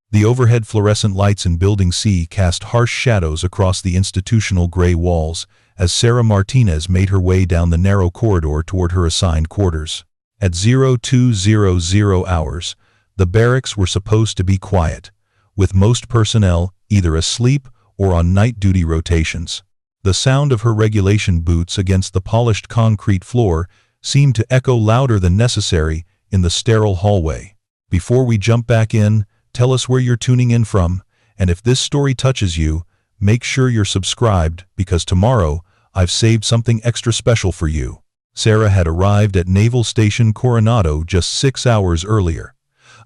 The overhead fluorescent lights in Building C cast harsh shadows across the institutional gray walls as Sarah Martinez made her way down the narrow corridor toward her assigned quarters. At 0200 hours, the barracks were supposed to be quiet, with most personnel either asleep or on night duty rotations. The sound of her regulation boots against the polished concrete floor seemed to echo louder than necessary in the sterile hallway. Before we jump back in, tell us where you're tuning in from, and if this story touches you, make sure you're subscribed because tomorrow I've saved something extra special for you. Sarah had arrived at Naval Station Coronado just 6 hours earlier,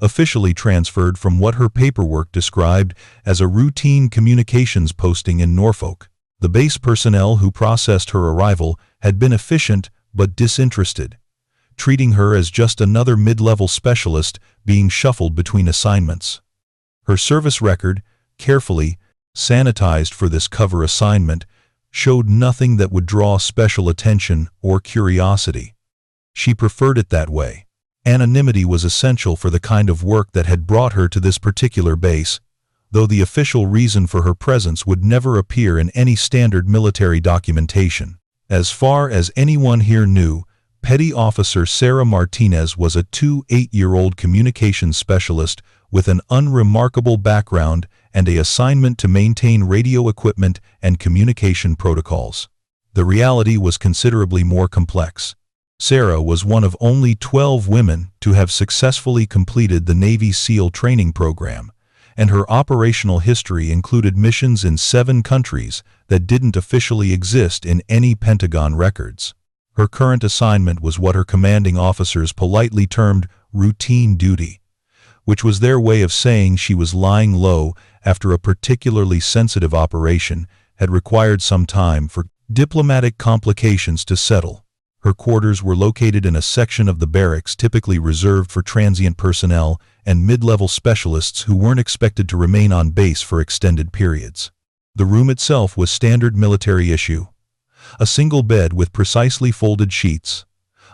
officially transferred from what her paperwork described as a routine communications posting in Norfolk. The base personnel who processed her arrival had been efficient but disinterested, treating her as just another mid-level specialist being shuffled between assignments. Her service record, carefully sanitized for this cover assignment, showed nothing that would draw special attention or curiosity. She preferred it that way. Anonymity was essential for the kind of work that had brought her to this particular base, though the official reason for her presence would never appear in any standard military documentation. As far as anyone here knew, Petty Officer Sarah Martinez was a 28-year-old communications specialist with an unremarkable background and an assignment to maintain radio equipment and communication protocols. The reality was considerably more complex. Sarah was one of only 12 women to have successfully completed the Navy SEAL training program, and her operational history included missions in 7 countries that didn't officially exist in any Pentagon records. Her current assignment was what her commanding officers politely termed routine duty, which was their way of saying she was lying low after a particularly sensitive operation had required some time for diplomatic complications to settle. Her quarters were located in a section of the barracks typically reserved for transient personnel and mid-level specialists who weren't expected to remain on base for extended periods. The room itself was standard military issue. A single bed with precisely folded sheets,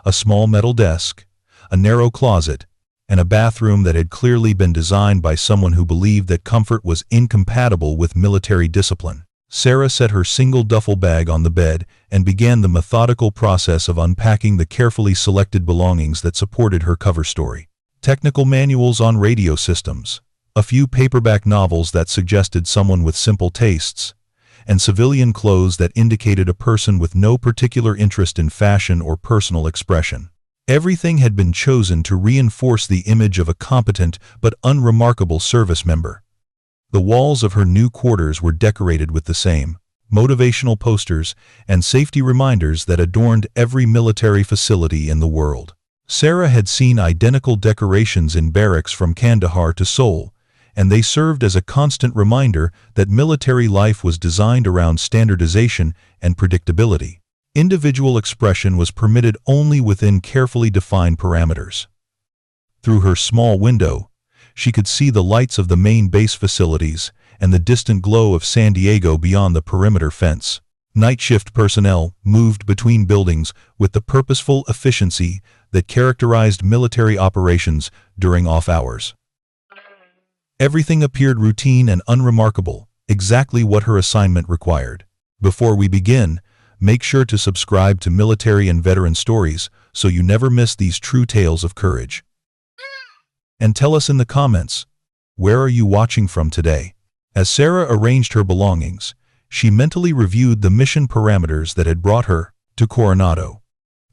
a small metal desk, a narrow closet, and a bathroom that had clearly been designed by someone who believed that comfort was incompatible with military discipline. Sarah set her single duffel bag on the bed and began the methodical process of unpacking the carefully selected belongings that supported her cover story. Technical manuals on radio systems, a few paperback novels that suggested someone with simple tastes, and civilian clothes that indicated a person with no particular interest in fashion or personal expression. Everything had been chosen to reinforce the image of a competent but unremarkable service member. The walls of her new quarters were decorated with the same motivational posters and safety reminders that adorned every military facility in the world. Sarah had seen identical decorations in barracks from Kandahar to Seoul, and they served as a constant reminder that military life was designed around standardization and predictability. Individual expression was permitted only within carefully defined parameters. Through her small window, she could see the lights of the main base facilities and the distant glow of San Diego beyond the perimeter fence. Night shift personnel moved between buildings with the purposeful efficiency that characterized military operations during off hours. Everything appeared routine and unremarkable, exactly what her assignment required. Before we begin, make sure to subscribe to Military and Veteran Stories so you never miss these true tales of courage. And tell us in the comments, where are you watching from today? As Sarah arranged her belongings, she mentally reviewed the mission parameters that had brought her to Coronado.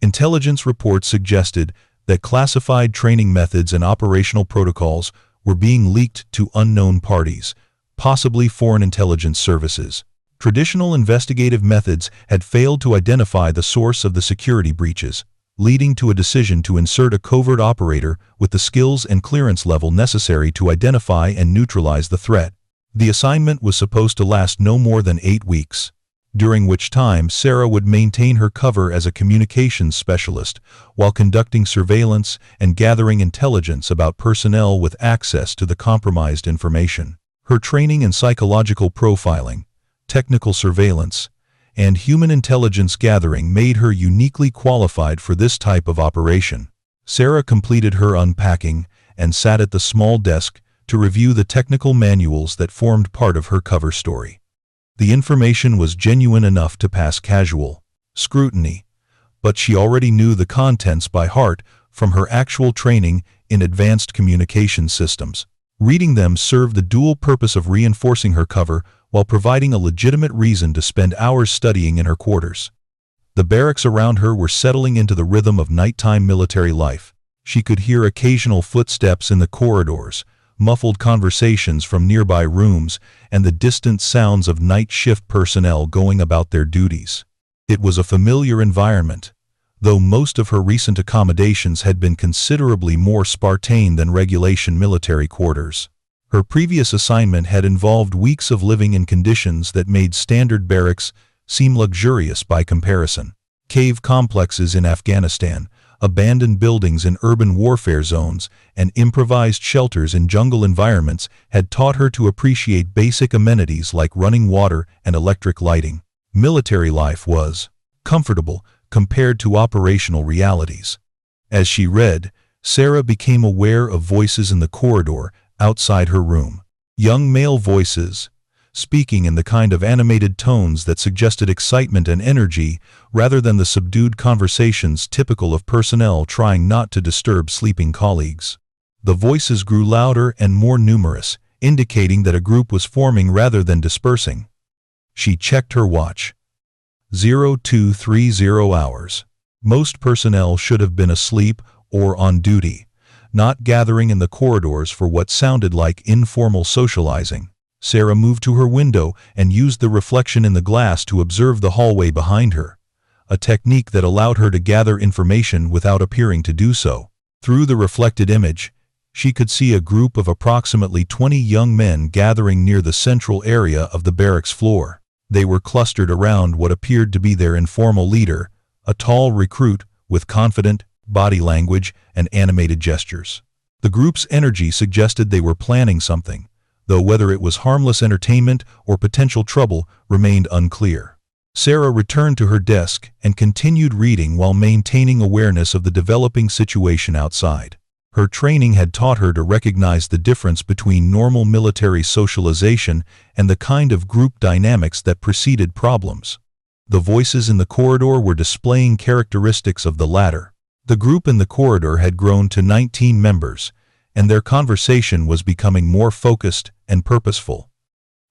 Intelligence reports suggested that classified training methods and operational protocols were being leaked to unknown parties, possibly foreign intelligence services. Traditional investigative methods had failed to identify the source of the security breaches, leading to a decision to insert a covert operator with the skills and clearance level necessary to identify and neutralize the threat. The assignment was supposed to last no more than 8 weeks, during which time Sarah would maintain her cover as a communications specialist while conducting surveillance and gathering intelligence about personnel with access to the compromised information. Her training in psychological profiling, technical surveillance, and human intelligence gathering made her uniquely qualified for this type of operation. Sarah completed her unpacking and sat at the small desk to review the technical manuals that formed part of her cover story. The information was genuine enough to pass casual scrutiny, but she already knew the contents by heart from her actual training in advanced communication systems. Reading them served the dual purpose of reinforcing her cover while providing a legitimate reason to spend hours studying in her quarters. The barracks around her were settling into the rhythm of nighttime military life. She could hear occasional footsteps in the corridors, muffled conversations from nearby rooms, and the distant sounds of night shift personnel going about their duties. It was a familiar environment, though most of her recent accommodations had been considerably more Spartan than regulation military quarters. Her previous assignment had involved weeks of living in conditions that made standard barracks seem luxurious by comparison. Cave complexes in Afghanistan, abandoned buildings in urban warfare zones, and improvised shelters in jungle environments had taught her to appreciate basic amenities like running water and electric lighting. Military life was comfortable compared to operational realities. As she read, Sarah became aware of voices in the corridor outside her room. Young male voices, speaking in the kind of animated tones that suggested excitement and energy rather than the subdued conversations typical of personnel trying not to disturb sleeping colleagues. The voices grew louder and more numerous, indicating that a group was forming rather than dispersing. She checked her watch. 0230 hours. Most personnel should have been asleep or on duty, not gathering in the corridors for what sounded like informal socializing. Sarah moved to her window and used the reflection in the glass to observe the hallway behind her, a technique that allowed her to gather information without appearing to do so. Through the reflected image, she could see a group of approximately 20 young men gathering near the central area of the barracks floor. They were clustered around what appeared to be their informal leader, a tall recruit with confident body language and animated gestures. The group's energy suggested they were planning something, though whether it was harmless entertainment or potential trouble remained unclear. Sarah returned to her desk and continued reading while maintaining awareness of the developing situation outside. Her training had taught her to recognize the difference between normal military socialization and the kind of group dynamics that preceded problems. The voices in the corridor were displaying characteristics of the latter. The group in the corridor had grown to 19 members, and their conversation was becoming more focused and purposeful.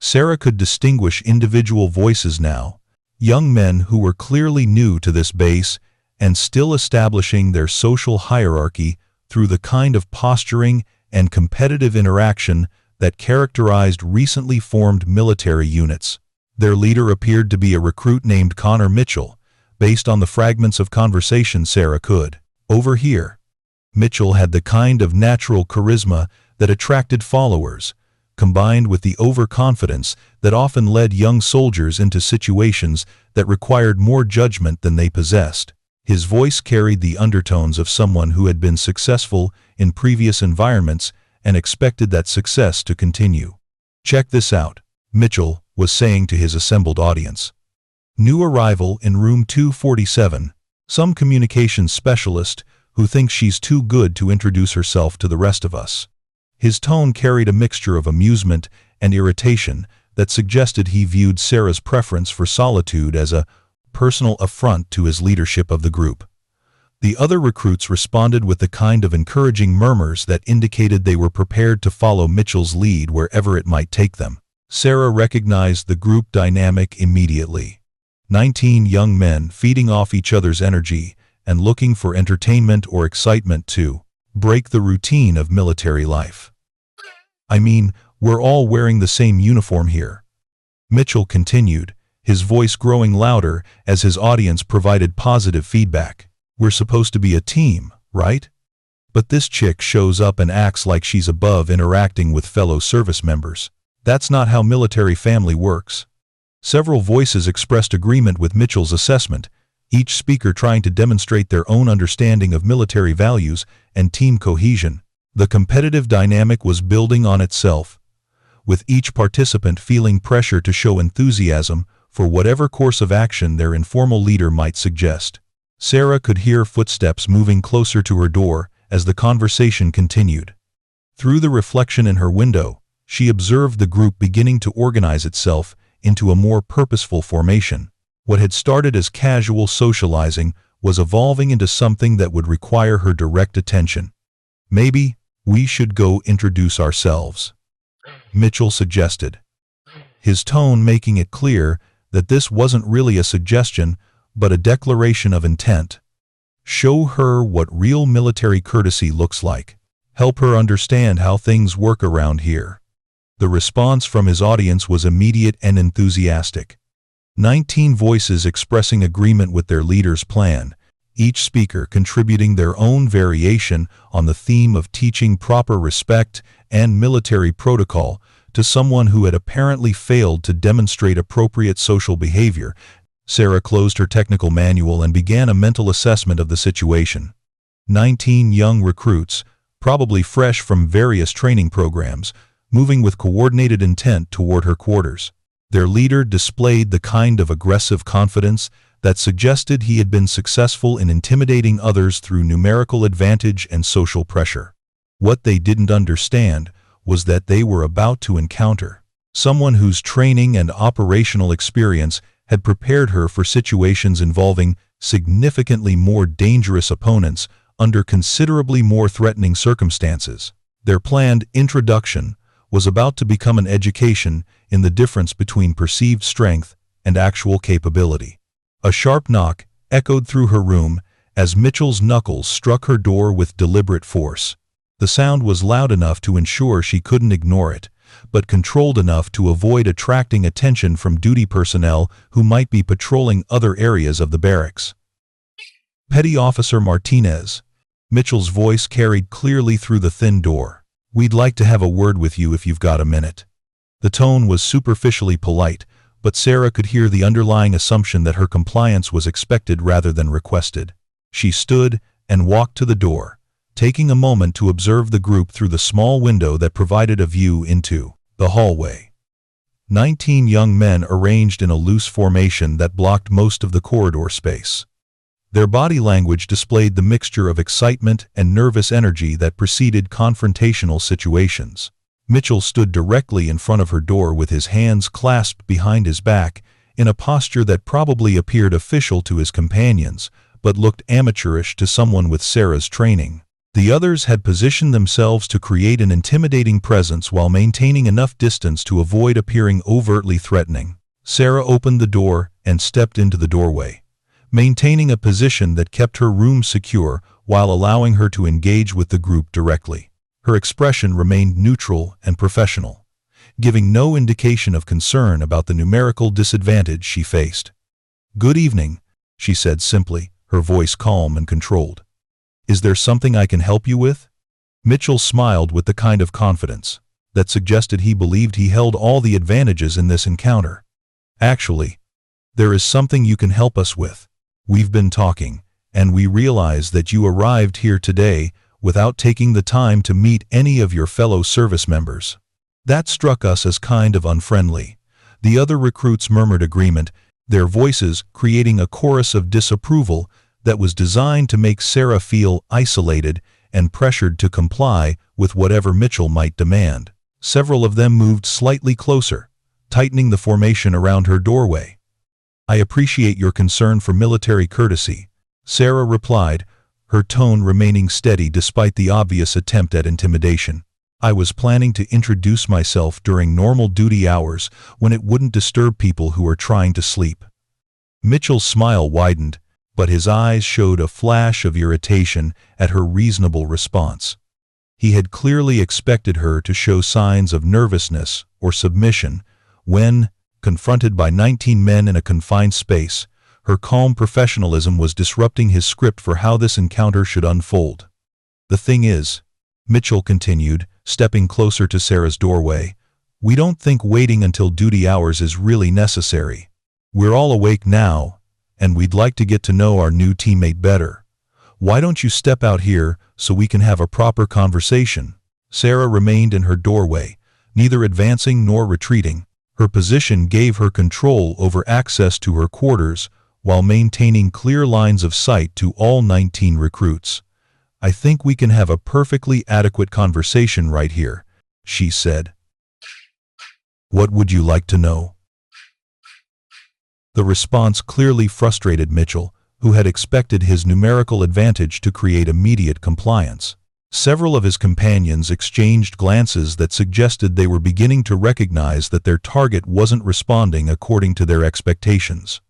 Sarah could distinguish individual voices now, young men who were clearly new to this base and still establishing their social hierarchy through the kind of posturing and competitive interaction that characterized recently formed military units. Their leader appeared to be a recruit named Connor Mitchell, based on the fragments of conversation Sarah could overhear. Mitchell had the kind of natural charisma that attracted followers, combined with the overconfidence that often led young soldiers into situations that required more judgment than they possessed. His voice carried the undertones of someone who had been successful in previous environments and expected that success to continue. "Check this out," Mitchell was saying to his assembled audience. "New arrival in room 247, some communications specialist who thinks she's too good to introduce herself to the rest of us." His tone carried a mixture of amusement and irritation that suggested he viewed Sarah's preference for solitude as a personal affront to his leadership of the group. The other recruits responded with the kind of encouraging murmurs that indicated they were prepared to follow Mitchell's lead wherever it might take them. Sarah recognized the group dynamic immediately. 19 young men feeding off each other's energy and looking for entertainment or excitement to break the routine of military life. "I mean, we're all wearing the same uniform here," Mitchell continued, his voice growing louder as his audience provided positive feedback. "We're supposed to be a team, right? But this chick shows up and acts like she's above interacting with fellow service members. That's not how military family works." Several voices expressed agreement with Mitchell's assessment, each speaker trying to demonstrate their own understanding of military values and team cohesion. The competitive dynamic was building on itself, with each participant feeling pressure to show enthusiasm for whatever course of action their informal leader might suggest. Sarah could hear footsteps moving closer to her door as the conversation continued. Through the reflection in her window, she observed the group beginning to organize itself into a more purposeful formation. What had started as casual socializing was evolving into something that would require her direct attention. "Maybe we should go introduce ourselves," Mitchell suggested, his tone making it clear that this wasn't really a suggestion but a declaration of intent. Show her what real military courtesy looks like. Help her understand how things work around here. The response from his audience was immediate and enthusiastic. 19 voices expressing agreement with their leader's plan, each speaker contributing their own variation on the theme of teaching proper respect and military protocol to someone who had apparently failed to demonstrate appropriate social behavior. Sarah closed her technical manual and began a mental assessment of the situation. 19 young recruits, probably fresh from various training programs, moving with coordinated intent toward her quarters. Their leader displayed the kind of aggressive confidence that suggested he had been successful in intimidating others through numerical advantage and social pressure. What they didn't understand was that they were about to encounter someone whose training and operational experience had prepared her for situations involving significantly more dangerous opponents under considerably more threatening circumstances. Their planned introduction was about to become an education in the difference between perceived strength and actual capability. A sharp knock echoed through her room as Mitchell's knuckles struck her door with deliberate force. The sound was loud enough to ensure she couldn't ignore it, but controlled enough to avoid attracting attention from duty personnel who might be patrolling other areas of the barracks. "Petty Officer Martinez," Mitchell's voice carried clearly through the thin door. "We'd like to have a word with you if you've got a minute." The tone was superficially polite, but Sarah could hear the underlying assumption that her compliance was expected rather than requested. She stood and walked to the door, taking a moment to observe the group through the small window that provided a view into the hallway. 19 young men arranged in a loose formation that blocked most of the corridor space. Their body language displayed the mixture of excitement and nervous energy that preceded confrontational situations. Mitchell stood directly in front of her door with his hands clasped behind his back, in a posture that probably appeared official to his companions, but looked amateurish to someone with Sarah's training. The others had positioned themselves to create an intimidating presence while maintaining enough distance to avoid appearing overtly threatening. Sarah opened the door and stepped into the doorway, maintaining a position that kept her room secure while allowing her to engage with the group directly. Her expression remained neutral and professional, giving no indication of concern about the numerical disadvantage she faced. "Good evening," she said simply, her voice calm and controlled. "Is there something I can help you with?" Mitchell smiled with the kind of confidence that suggested he believed he held all the advantages in this encounter. "Actually, there is something you can help us with. We've been talking, and we realize that you arrived here today without taking the time to meet any of your fellow service members. That struck us as kind of unfriendly." The other recruits murmured agreement, their voices creating a chorus of disapproval that was designed to make Sarah feel isolated and pressured to comply with whatever Mitchell might demand. Several of them moved slightly closer, tightening the formation around her doorway. "I appreciate your concern for military courtesy," Sarah replied, her tone remaining steady despite the obvious attempt at intimidation. "I was planning to introduce myself during normal duty hours when it wouldn't disturb people who are trying to sleep." Mitchell's smile widened, but his eyes showed a flash of irritation at her reasonable response. He had clearly expected her to show signs of nervousness or submission when, confronted by 19 men in a confined space, her calm professionalism was disrupting his script for how this encounter should unfold. "The thing is," Mitchell continued, stepping closer to Sarah's doorway, "we don't think waiting until duty hours is really necessary. We're all awake now, and we'd like to get to know our new teammate better. Why don't you step out here so we can have a proper conversation?" Sarah remained in her doorway, neither advancing nor retreating. Her position gave her control over access to her quarters while maintaining clear lines of sight to all 19 recruits. I think we can have a perfectly adequate conversation right here, she said. What would you like to know? The response clearly frustrated Mitchell, who had expected his numerical advantage to create immediate compliance. Several of his companions exchanged glances that suggested they were beginning to recognize that their target wasn't responding according to their expectations.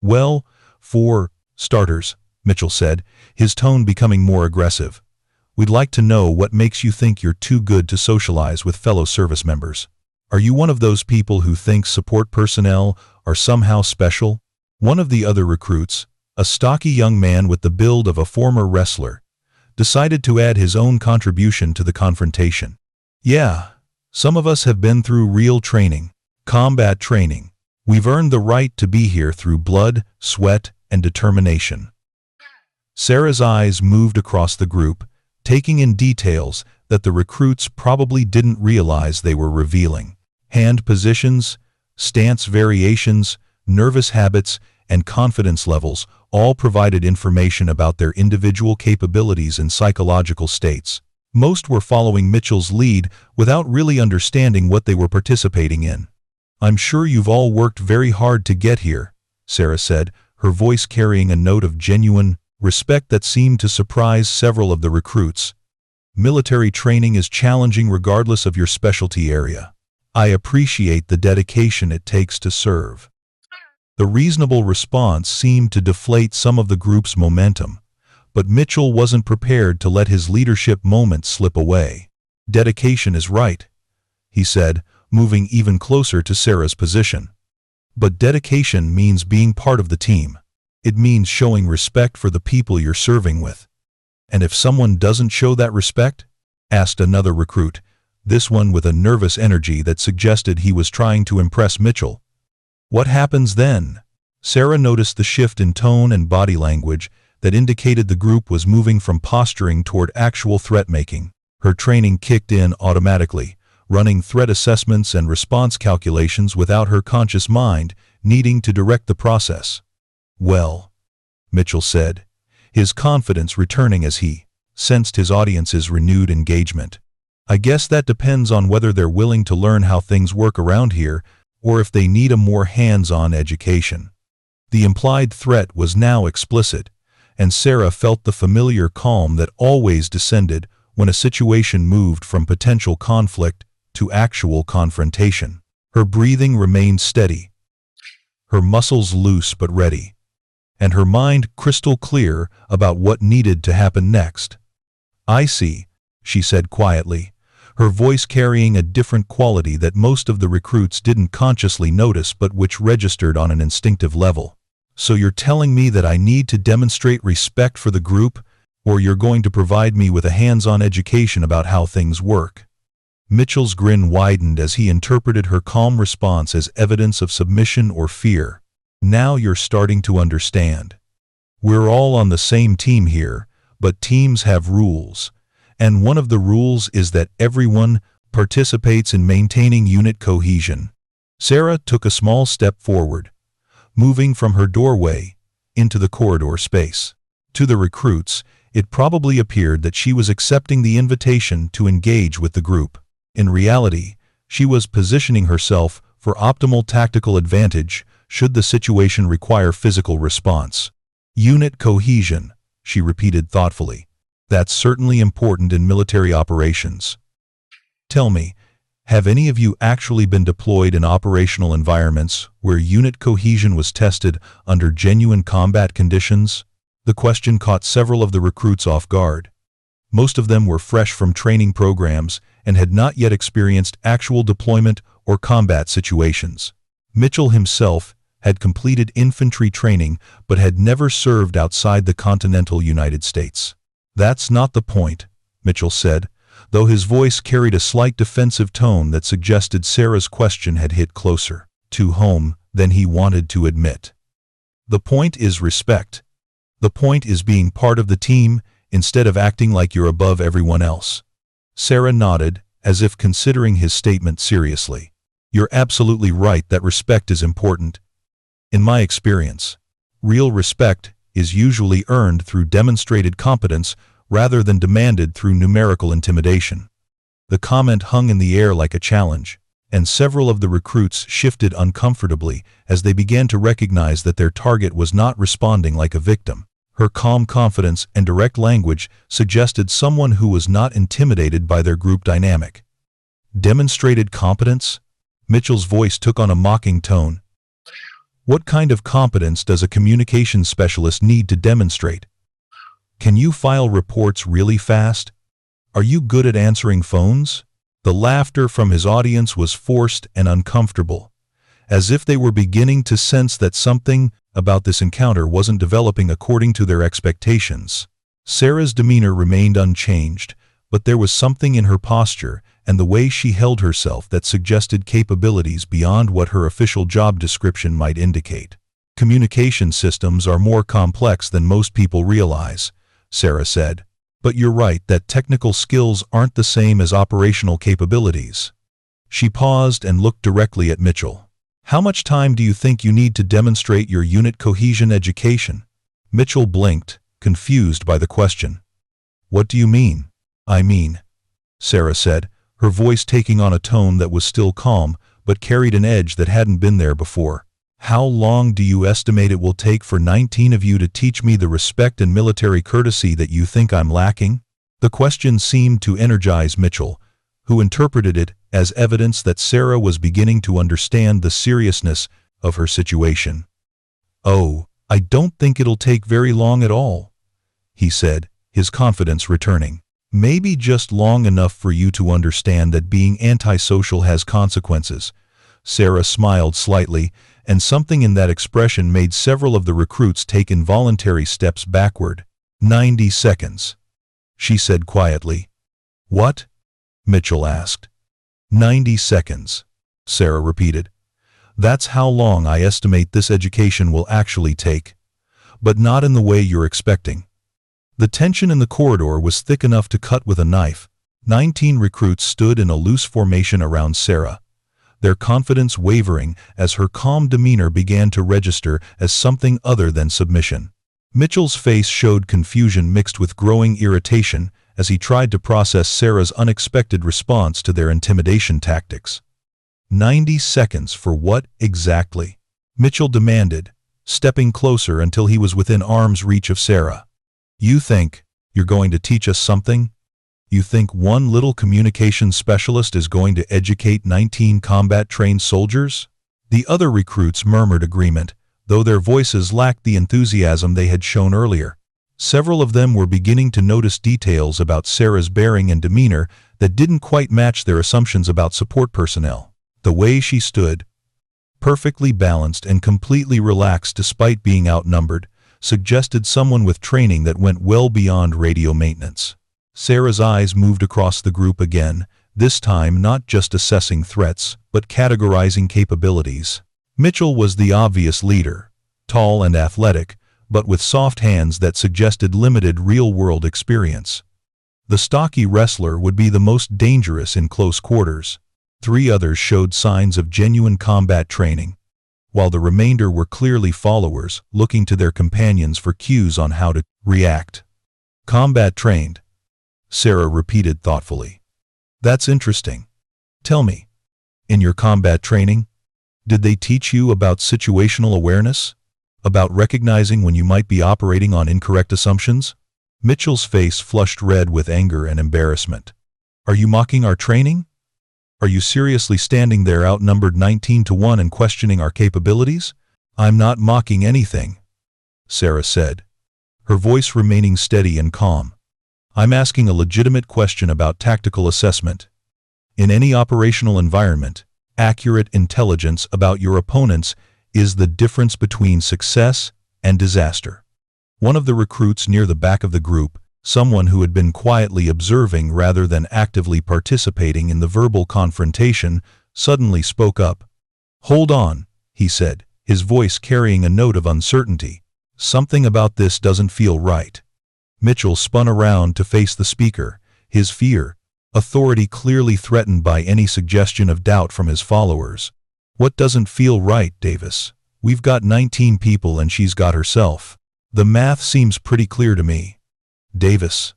Well, for starters, Mitchell said, his tone becoming more aggressive, we'd like to know what makes you think you're too good to socialize with fellow service members. Are you one of those people who thinks support personnel are somehow special? One of the other recruits, a stocky young man with the build of a former wrestler, decided to add his own contribution to the confrontation. Yeah, some of us have been through real training, combat training. We've earned the right to be here through blood, sweat, and determination. Sarah's eyes moved across the group, taking in details that the recruits probably didn't realize they were revealing. Hand positions, stance variations, nervous habits, and confidence levels all provided information about their individual capabilities and psychological states. Most were following Mitchell's lead without really understanding what they were participating in. I'm sure you've all worked very hard to get here, Sarah said, her voice carrying a note of genuine respect that seemed to surprise several of the recruits. Military training is challenging regardless of your specialty area. I appreciate the dedication it takes to serve. The reasonable response seemed to deflate some of the group's momentum, but Mitchell wasn't prepared to let his leadership moment slip away. Dedication is right, he said, moving even closer to Sarah's position. But dedication means being part of the team. It means showing respect for the people you're serving with. And if someone doesn't show that respect? Asked another recruit, this one with a nervous energy that suggested he was trying to impress Mitchell. What happens then? Sarah noticed the shift in tone and body language that indicated the group was moving from posturing toward actual threat-making. Her training kicked in automatically, running threat assessments and response calculations without her conscious mind needing to direct the process. Well, Mitchell said, his confidence returning as he sensed his audience's renewed engagement. I guess that depends on whether they're willing to learn how things work around here or if they need a more hands-on education. The implied threat was now explicit, and Sarah felt the familiar calm that always descended when a situation moved from potential conflict to actual confrontation. Her breathing remained steady, her muscles loose but ready, and her mind crystal clear about what needed to happen next. I see, she said quietly, her voice carrying a different quality that most of the recruits didn't consciously notice but which registered on an instinctive level. So you're telling me that I need to demonstrate respect for the group, or you're going to provide me with a hands-on education about how things work? Mitchell's grin widened as he interpreted her calm response as evidence of submission or fear. Now you're starting to understand. We're all on the same team here, but teams have rules. And one of the rules is that everyone participates in maintaining unit cohesion. Sarah took a small step forward, moving from her doorway into the corridor space. To the recruits, it probably appeared that she was accepting the invitation to engage with the group. In reality, she was positioning herself for optimal tactical advantage should the situation require physical response. Unit cohesion, she repeated thoughtfully. That's certainly important in military operations. Tell me, have any of you actually been deployed in operational environments where unit cohesion was tested under genuine combat conditions? The question caught several of the recruits off guard. Most of them were fresh from training programs and had not yet experienced actual deployment or combat situations. Mitchell himself had completed infantry training but had never served outside the continental United States. That's not the point, Mitchell said, though his voice carried a slight defensive tone that suggested Sarah's question had hit closer to home than he wanted to admit. The point is respect. The point is being part of the team instead of acting like you're above everyone else. Sarah nodded, as if considering his statement seriously. You're absolutely right that respect is important. In my experience, real respect is usually earned through demonstrated competence rather than demanded through numerical intimidation. The comment hung in the air like a challenge, and several of the recruits shifted uncomfortably as they began to recognize that their target was not responding like a victim. Her calm confidence and direct language suggested someone who was not intimidated by their group dynamic. Demonstrated competence? Mitchell's voice took on a mocking tone. What kind of competence does a communications specialist need to demonstrate? Can you file reports really fast? Are you good at answering phones? The laughter from his audience was forced and uncomfortable, as if they were beginning to sense that something about this encounter wasn't developing according to their expectations. Sarah's demeanor remained unchanged, but there was something in her posture and the way she held herself that suggested capabilities beyond what her official job description might indicate. Communication systems are more complex than most people realize, Sarah said. But you're right that technical skills aren't the same as operational capabilities. She paused and looked directly at Mitchell. How much time do you think you need to demonstrate your unit cohesion education? Mitchell blinked, confused by the question. What do you mean? I mean, Sarah said, her voice taking on a tone that was still calm, but carried an edge that hadn't been there before. How long do you estimate it will take for 19 of you to teach me the respect and military courtesy that you think I'm lacking? The question seemed to energize Mitchell, who interpreted it as evidence that Sarah was beginning to understand the seriousness of her situation. Oh, I don't think it'll take very long at all, he said, his confidence returning. Maybe just long enough for you to understand that being antisocial has consequences. Sarah smiled slightly, and something in that expression made several of the recruits take involuntary steps backward. 90 seconds, she said quietly. What? Mitchell asked. 90 seconds, Sarah repeated. That's how long I estimate this education will actually take. But not in the way you're expecting. The tension in the corridor was thick enough to cut with a knife. 19 recruits stood in a loose formation around Sarah, their confidence wavering as her calm demeanor began to register as something other than submission. Mitchell's face showed confusion mixed with growing irritation as he tried to process Sarah's unexpected response to their intimidation tactics. 90 seconds for what exactly? Mitchell demanded, stepping closer until he was within arm's reach of Sarah. You think you're going to teach us something? You think one little communications specialist is going to educate 19 combat-trained soldiers? The other recruits murmured agreement, though their voices lacked the enthusiasm they had shown earlier. Several of them were beginning to notice details about Sarah's bearing and demeanor that didn't quite match their assumptions about support personnel. The way she stood, perfectly balanced and completely relaxed despite being outnumbered, suggested someone with training that went well beyond radio maintenance. Sarah's eyes moved across the group again, this time not just assessing threats, but categorizing capabilities. Mitchell was the obvious leader, tall and athletic, but with soft hands that suggested limited real-world experience. The stocky wrestler would be the most dangerous in close quarters. 3 others showed signs of genuine combat training, while the remainder were clearly followers, looking to their companions for cues on how to react. Combat trained, Sarah repeated thoughtfully. That's interesting. Tell me, in your combat training, did they teach you about situational awareness? About recognizing when you might be operating on incorrect assumptions? Mitchell's face flushed red with anger and embarrassment. Are you mocking our training? Are you seriously standing there outnumbered 19-1 and questioning our capabilities? I'm not mocking anything, Sarah said, her voice remaining steady and calm. I'm asking a legitimate question about tactical assessment. In any operational environment, accurate intelligence about your opponents is the difference between success and disaster. One of the recruits near the back of the group, someone who had been quietly observing rather than actively participating in the verbal confrontation, suddenly spoke up. Hold on, he said, his voice carrying a note of uncertainty. Something about this doesn't feel right. Mitchell spun around to face the speaker, his fear, authority clearly threatened by any suggestion of doubt from his followers. What doesn't feel right, Davis? We've got 19 people and she's got herself. The math seems pretty clear to me. Davis,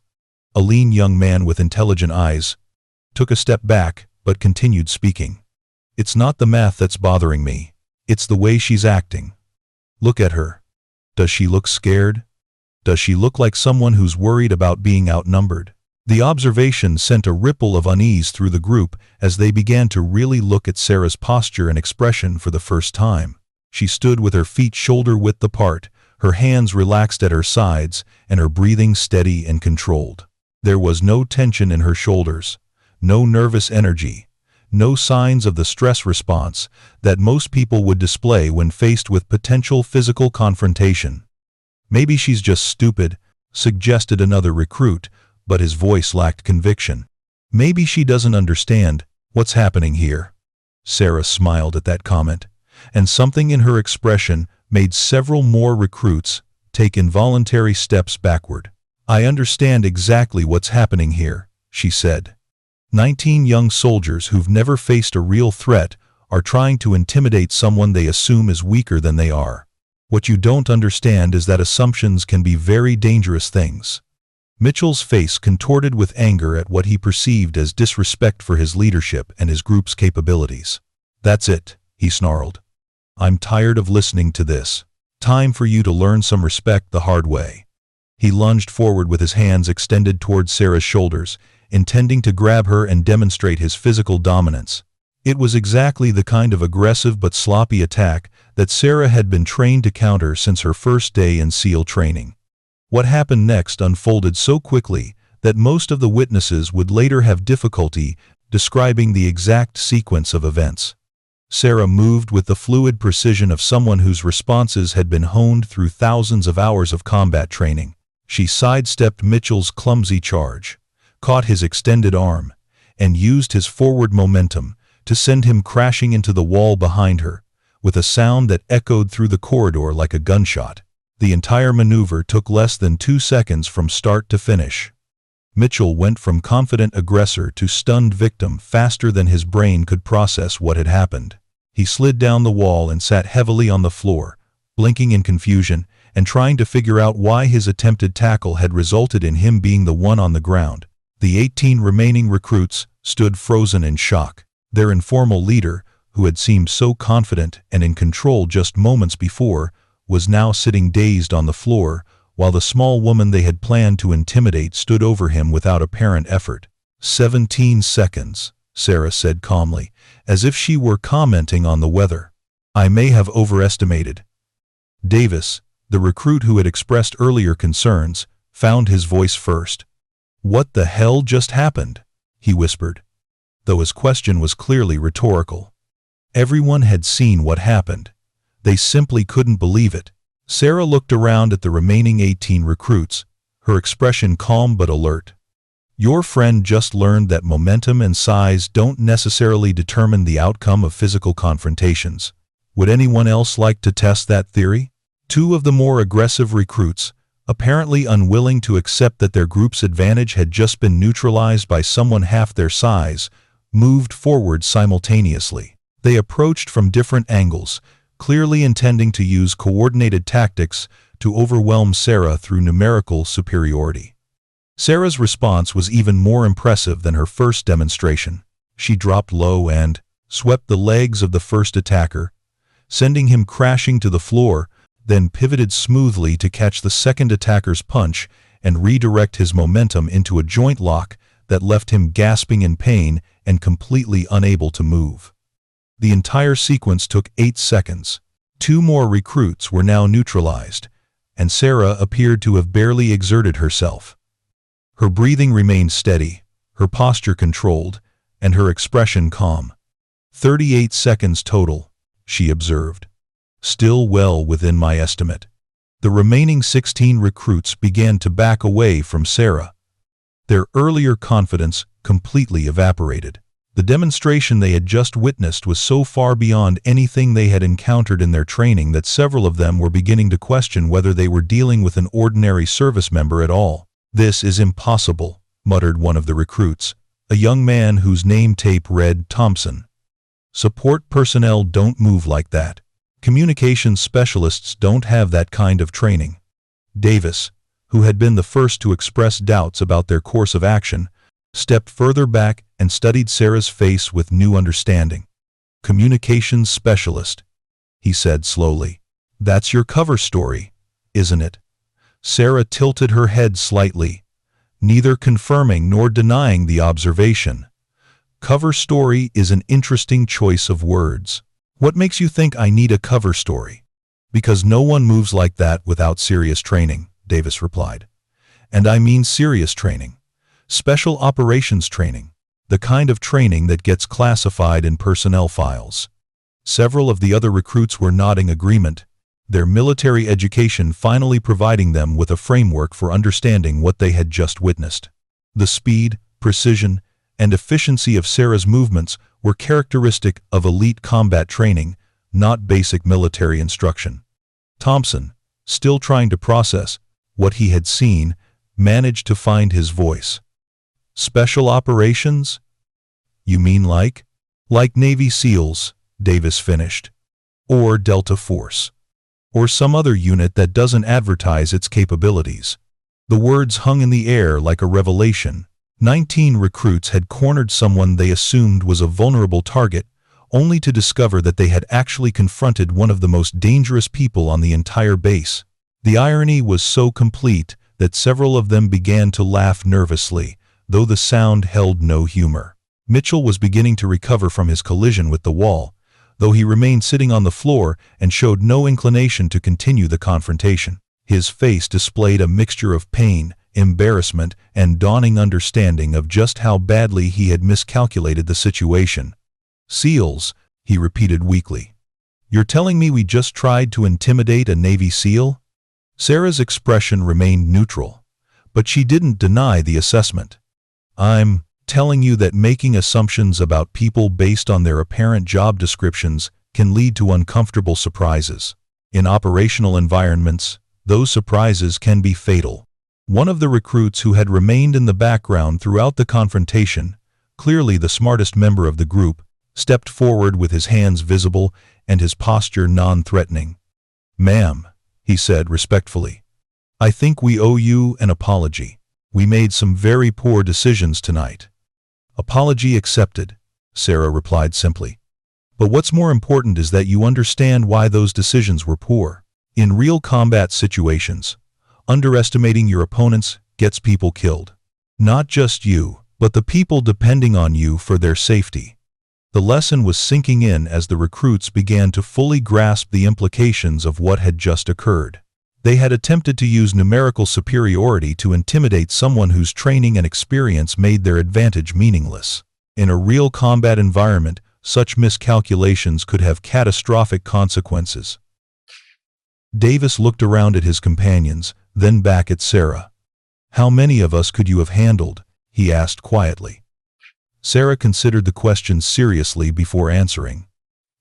A lean young man with intelligent eyes took a step back, but continued speaking. It's not the math that's bothering me. It's the way she's acting. Look at her. Does she look scared? Does she look like someone who's worried about being outnumbered? The observation sent a ripple of unease through the group as they began to really look at Sarah's posture and expression for the first time. She stood with her feet shoulder-width apart, her hands relaxed at her sides, and her breathing steady and controlled. There was no tension in her shoulders, no nervous energy, no signs of the stress response that most people would display when faced with potential physical confrontation. Maybe she's just stupid, suggested another recruit, but his voice lacked conviction. Maybe she doesn't understand what's happening here. Sarah smiled at that comment, and something in her expression made several more recruits take involuntary steps backward. I understand exactly what's happening here, she said. 19 young soldiers who've never faced a real threat are trying to intimidate someone they assume is weaker than they are. What you don't understand is that assumptions can be very dangerous things. Mitchell's face contorted with anger at what he perceived as disrespect for his leadership and his group's capabilities. That's it, he snarled. I'm tired of listening to this. Time for you to learn some respect the hard way. He lunged forward with his hands extended toward Sarah's shoulders, intending to grab her and demonstrate his physical dominance. It was exactly the kind of aggressive but sloppy attack that Sarah had been trained to counter since her first day in SEAL training. What happened next unfolded so quickly that most of the witnesses would later have difficulty describing the exact sequence of events. Sarah moved with the fluid precision of someone whose responses had been honed through thousands of hours of combat training. She sidestepped Mitchell's clumsy charge, caught his extended arm, and used his forward momentum to send him crashing into the wall behind her, with a sound that echoed through the corridor like a gunshot. The entire maneuver took less than 2 seconds from start to finish. Mitchell went from confident aggressor to stunned victim faster than his brain could process what had happened. He slid down the wall and sat heavily on the floor, blinking in confusion and trying to figure out why his attempted tackle had resulted in him being the one on the ground. The 18 remaining recruits stood frozen in shock. Their informal leader, who had seemed so confident and in control just moments before, was now sitting dazed on the floor, while the small woman they had planned to intimidate stood over him without apparent effort. 17 seconds, Sarah said calmly, as if she were commenting on the weather. I may have overestimated. Davis, the recruit who had expressed earlier concerns, found his voice first. What the hell just happened? He whispered, though his question was clearly rhetorical. Everyone had seen what happened. They simply couldn't believe it. Sarah looked around at the remaining 18 recruits, her expression calm but alert. Your friend just learned that momentum and size don't necessarily determine the outcome of physical confrontations. Would anyone else like to test that theory? 2 of the more aggressive recruits, apparently unwilling to accept that their group's advantage had just been neutralized by someone half their size, moved forward simultaneously. They approached from different angles, clearly intending to use coordinated tactics to overwhelm Sarah through numerical superiority. Sarah's response was even more impressive than her first demonstration. She dropped low and swept the legs of the first attacker, sending him crashing to the floor, then pivoted smoothly to catch the second attacker's punch and redirect his momentum into a joint lock that left him gasping in pain and completely unable to move. The entire sequence took 8 seconds. 2 more recruits were now neutralized, and Sarah appeared to have barely exerted herself. Her breathing remained steady, her posture controlled, and her expression calm. 38 seconds total, she observed. Still well within my estimate. The remaining 16 recruits began to back away from Sarah. Their earlier confidence completely evaporated. The demonstration they had just witnessed was so far beyond anything they had encountered in their training that several of them were beginning to question whether they were dealing with an ordinary service member at all. This is impossible, muttered one of the recruits, a young man whose name tape read Thompson. Support personnel don't move like that. Communications specialists don't have that kind of training. Davis, who had been the first to express doubts about their course of action, stepped further back and studied Sarah's face with new understanding. "Communications specialist," he said slowly. "That's your cover story, isn't it?" Sarah tilted her head slightly, neither confirming nor denying the observation. "Cover story is an interesting choice of words. What makes you think I need a cover story?" "Because no one moves like that without serious training," Davis replied. "And I mean serious training. Special operations training. The kind of training that gets classified in personnel files." Several of the other recruits were nodding agreement, their military education finally providing them with a framework for understanding what they had just witnessed. The speed, precision, and efficiency of Sarah's movements were characteristic of elite combat training, not basic military instruction. Thompson, still trying to process what he had seen, managed to find his voice. "Special operations? You mean like Navy SEALs," Davis finished. "Or Delta Force. Or some other unit that doesn't advertise its capabilities." The words hung in the air like a revelation. 19 recruits had cornered someone they assumed was a vulnerable target, only to discover that they had actually confronted one of the most dangerous people on the entire base. The irony was so complete that several of them began to laugh nervously, though the sound held no humor. Mitchell was beginning to recover from his collision with the wall, though he remained sitting on the floor and showed no inclination to continue the confrontation. His face displayed a mixture of pain, embarrassment, and dawning understanding of just how badly he had miscalculated the situation. "SEALs," he repeated weakly. "You're telling me we just tried to intimidate a Navy SEAL?" Sarah's expression remained neutral, but she didn't deny the assessment. "I'm telling you that making assumptions about people based on their apparent job descriptions can lead to uncomfortable surprises. In operational environments, those surprises can be fatal." One of the recruits who had remained in the background throughout the confrontation, clearly the smartest member of the group, stepped forward with his hands visible and his posture non-threatening. "Ma'am," he said respectfully, "I think we owe you an apology. We made some very poor decisions tonight." "Apology accepted," Sarah replied simply. "But what's more important is that you understand why those decisions were poor. In real combat situations, underestimating your opponents gets people killed. Not just you, but the people depending on you for their safety." The lesson was sinking in as the recruits began to fully grasp the implications of what had just occurred. They had attempted to use numerical superiority to intimidate someone whose training and experience made their advantage meaningless. In a real combat environment, such miscalculations could have catastrophic consequences. Davis looked around at his companions, then back at Sarah. "How many of us could you have handled?" he asked quietly. Sarah considered the question seriously before answering.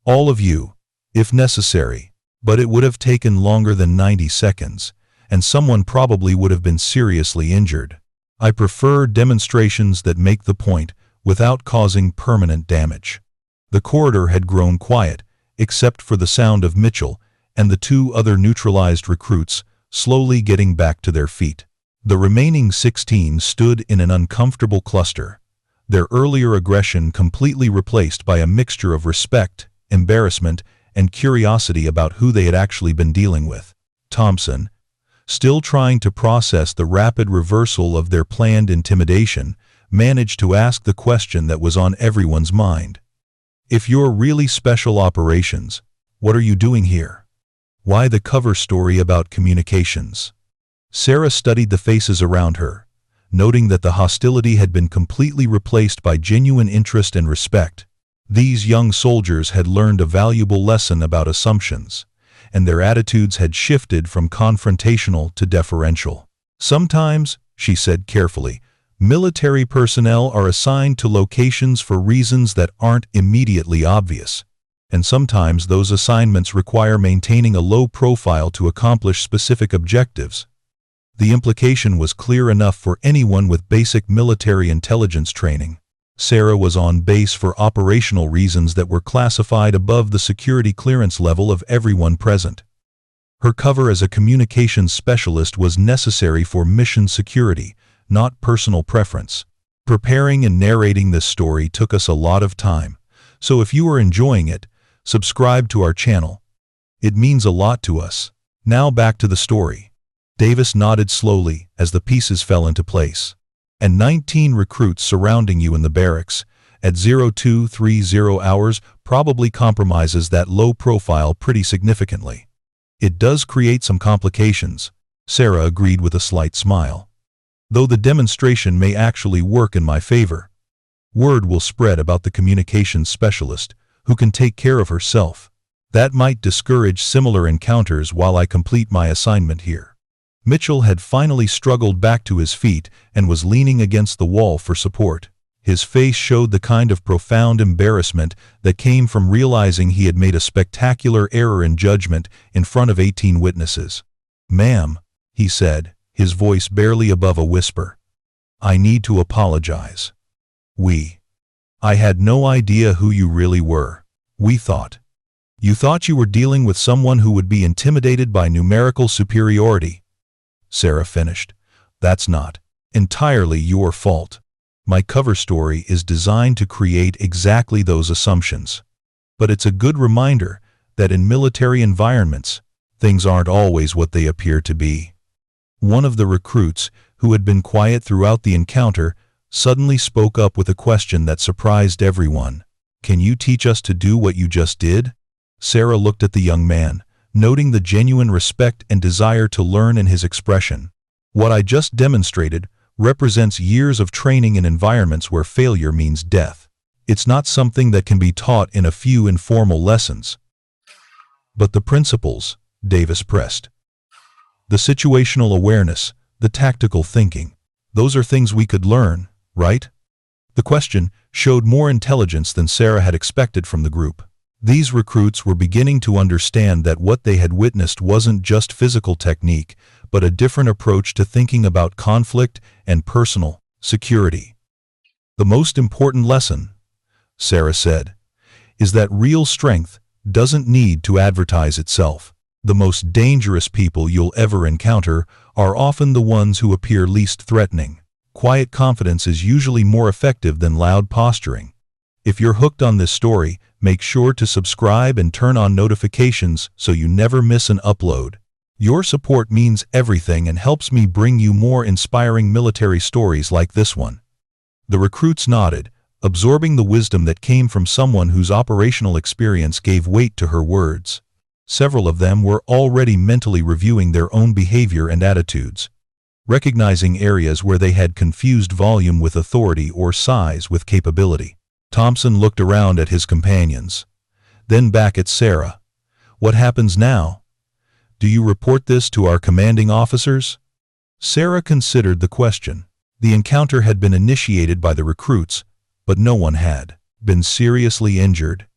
"All of you, if necessary, but it would have taken longer than 90 seconds, and someone probably would have been seriously injured. I prefer demonstrations that make the point without causing permanent damage." The corridor had grown quiet, except for the sound of Mitchell and the 2 other neutralized recruits slowly getting back to their feet. The remaining 16 stood in an uncomfortable cluster, their earlier aggression completely replaced by a mixture of respect, embarrassment, and curiosity about who they had actually been dealing with. Thompson, still trying to process the rapid reversal of their planned intimidation, managed to ask the question that was on everyone's mind. "If you're really special operations, what are you doing here? Why the cover story about communications?" Sarah studied the faces around her, noting that the hostility had been completely replaced by genuine interest and respect. These young soldiers had learned a valuable lesson about assumptions, and their attitudes had shifted from confrontational to deferential. "Sometimes," she said carefully, "military personnel are assigned to locations for reasons that aren't immediately obvious. And sometimes those assignments require maintaining a low profile to accomplish specific objectives." The implication was clear enough for anyone with basic military intelligence training. Sarah was on base for operational reasons that were classified above the security clearance level of everyone present. Her cover as a communications specialist was necessary for mission security, not personal preference. Preparing and narrating this story took us a lot of time, so if you are enjoying it, subscribe to our channel. It means a lot to us. Now back to the story. Davis nodded slowly as the pieces fell into place. And 19 recruits surrounding you in the barracks at 0230 hours probably compromises that low profile pretty significantly. It does create some complications, Sarah agreed with a slight smile. Though the demonstration may actually work in my favor. Word will spread about the communications specialist, who can take care of herself. That might discourage similar encounters while I complete my assignment here. Mitchell had finally struggled back to his feet and was leaning against the wall for support. His face showed the kind of profound embarrassment that came from realizing he had made a spectacular error in judgment in front of 18 witnesses. "Ma'am," he said, his voice barely above a whisper. "I need to apologize. I had no idea who you really were. You thought you were dealing with someone who would be intimidated by numerical superiority." Sarah finished. "That's not entirely your fault. My cover story is designed to create exactly those assumptions. But it's a good reminder that in military environments, things aren't always what they appear to be." One of the recruits, who had been quiet throughout the encounter, suddenly spoke up with a question that surprised everyone. "Can you teach us to do what you just did?" Sarah looked at the young man, noting the genuine respect and desire to learn in his expression. "What I just demonstrated represents years of training in environments where failure means death. It's not something that can be taught in a few informal lessons." "But the principles," Davis pressed. "The situational awareness, the tactical thinking, those are things we could learn, right?" The question showed more intelligence than Sarah had expected from the group. These recruits were beginning to understand that what they had witnessed wasn't just physical technique, but a different approach to thinking about conflict and personal security. "The most important lesson," Sarah said, "is that real strength doesn't need to advertise itself. The most dangerous people you'll ever encounter are often the ones who appear least threatening. Quiet confidence is usually more effective than loud posturing." If you're hooked on this story, make sure to subscribe and turn on notifications so you never miss an upload. Your support means everything and helps me bring you more inspiring military stories like this one. The recruits nodded, absorbing the wisdom that came from someone whose operational experience gave weight to her words. Several of them were already mentally reviewing their own behavior and attitudes, recognizing areas where they had confused volume with authority or size with capability. Thompson looked around at his companions, then back at Sarah. "What happens now? Do you report this to our commanding officers?" Sarah considered the question. The encounter had been initiated by the recruits, but no one had been seriously injured,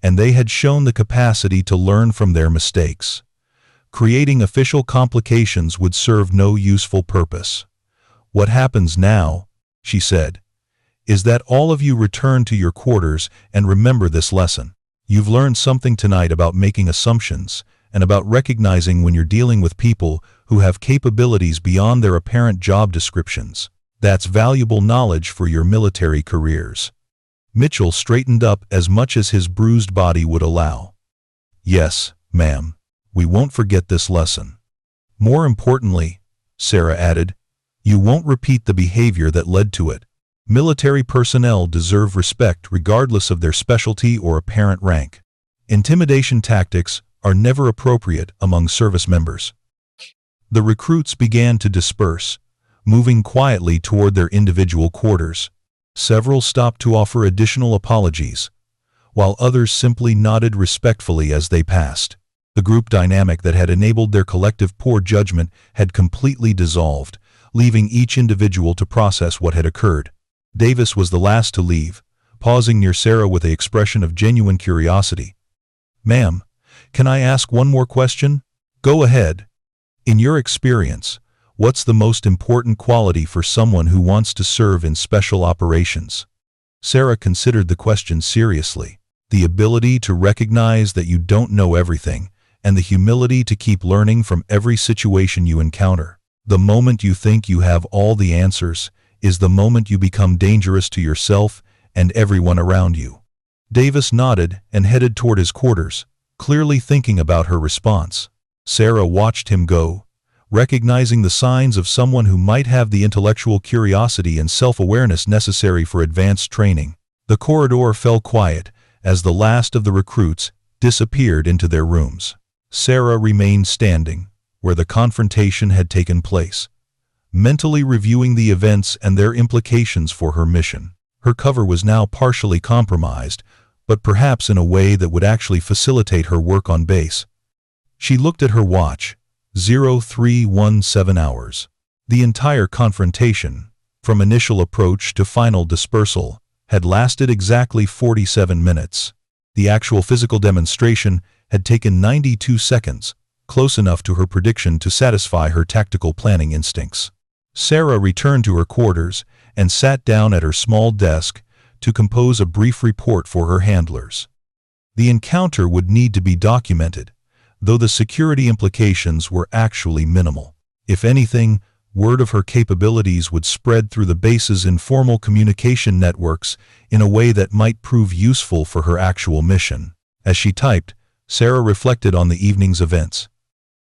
and they had shown the capacity to learn from their mistakes. Creating official complications would serve no useful purpose. "What happens now," she said, "is that all of you return to your quarters and remember this lesson. You've learned something tonight about making assumptions and about recognizing when you're dealing with people who have capabilities beyond their apparent job descriptions. That's valuable knowledge for your military careers." Mitchell straightened up as much as his bruised body would allow. "Yes, ma'am. We won't forget this lesson. More importantly," Sarah added, "you won't repeat the behavior that led to it. Military personnel deserve respect regardless of their specialty or apparent rank. Intimidation tactics are never appropriate among service members." The recruits began to disperse, moving quietly toward their individual quarters. Several stopped to offer additional apologies, while others simply nodded respectfully as they passed. The group dynamic that had enabled their collective poor judgment had completely dissolved, leaving each individual to process what had occurred. Davis was the last to leave, pausing near Sarah with an expression of genuine curiosity. "Ma'am, can I ask one more question?" "Go ahead." "In your experience, what's the most important quality for someone who wants to serve in special operations?" Sarah considered the question seriously. "The ability to recognize that you don't know everything and the humility to keep learning from every situation you encounter. The moment you think you have all the answers is the moment you become dangerous to yourself and everyone around you. Davis nodded and headed toward his quarters, clearly thinking about her response. Sarah watched him go, recognizing the signs of someone who might have the intellectual curiosity and self-awareness necessary for advanced training. The corridor fell quiet as the last of the recruits disappeared into their rooms. Sarah remained standing where the confrontation had taken place, mentally reviewing the events and their implications for her mission. Her cover was now partially compromised, but perhaps in a way that would actually facilitate her work on base. She looked at her watch. 0317 hours. The entire confrontation, from initial approach to final dispersal, had lasted exactly 47 minutes. The actual physical demonstration had taken 92 seconds, close enough to her prediction to satisfy her tactical planning instincts. Sarah returned to her quarters and sat down at her small desk to compose a brief report for her handlers. The encounter would need to be documented, though the security implications were actually minimal. If anything, word of her capabilities would spread through the base's informal communication networks in a way that might prove useful for her actual mission. As she typed, Sarah reflected on the evening's events.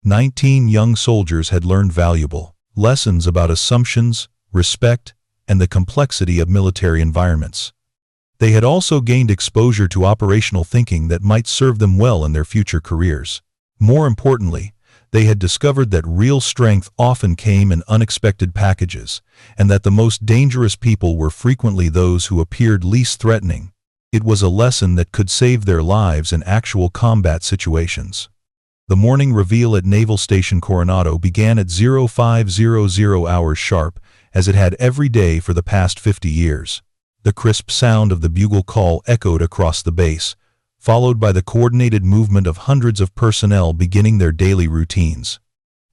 19 young soldiers had learned valuable lessons about assumptions, respect, and the complexity of military environments. They had also gained exposure to operational thinking that might serve them well in their future careers. More importantly, they had discovered that real strength often came in unexpected packages, and that the most dangerous people were frequently those who appeared least threatening. It was a lesson that could save their lives in actual combat situations. The morning reveal at Naval Station Coronado began at 0500 hours sharp, as it had every day for the past 50 years. The crisp sound of the bugle call echoed across the base, followed by the coordinated movement of hundreds of personnel beginning their daily routines.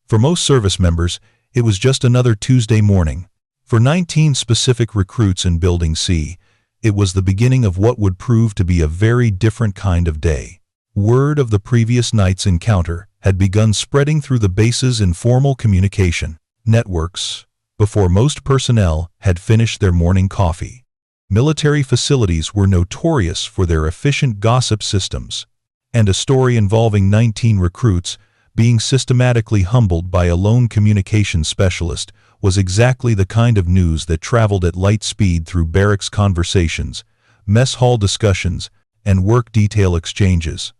For most service members, it was just another Tuesday morning. For 19 specific recruits in Building C, it was the beginning of what would prove to be a very different kind of day. Word of the previous night's encounter had begun spreading through the base's informal communication networks before most personnel had finished their morning coffee. Military facilities were notorious for their efficient gossip systems, and a story involving 19 recruits being systematically humbled by a lone communications specialist was exactly the kind of news that traveled at light speed through barracks conversations, mess hall discussions, and work detail exchanges.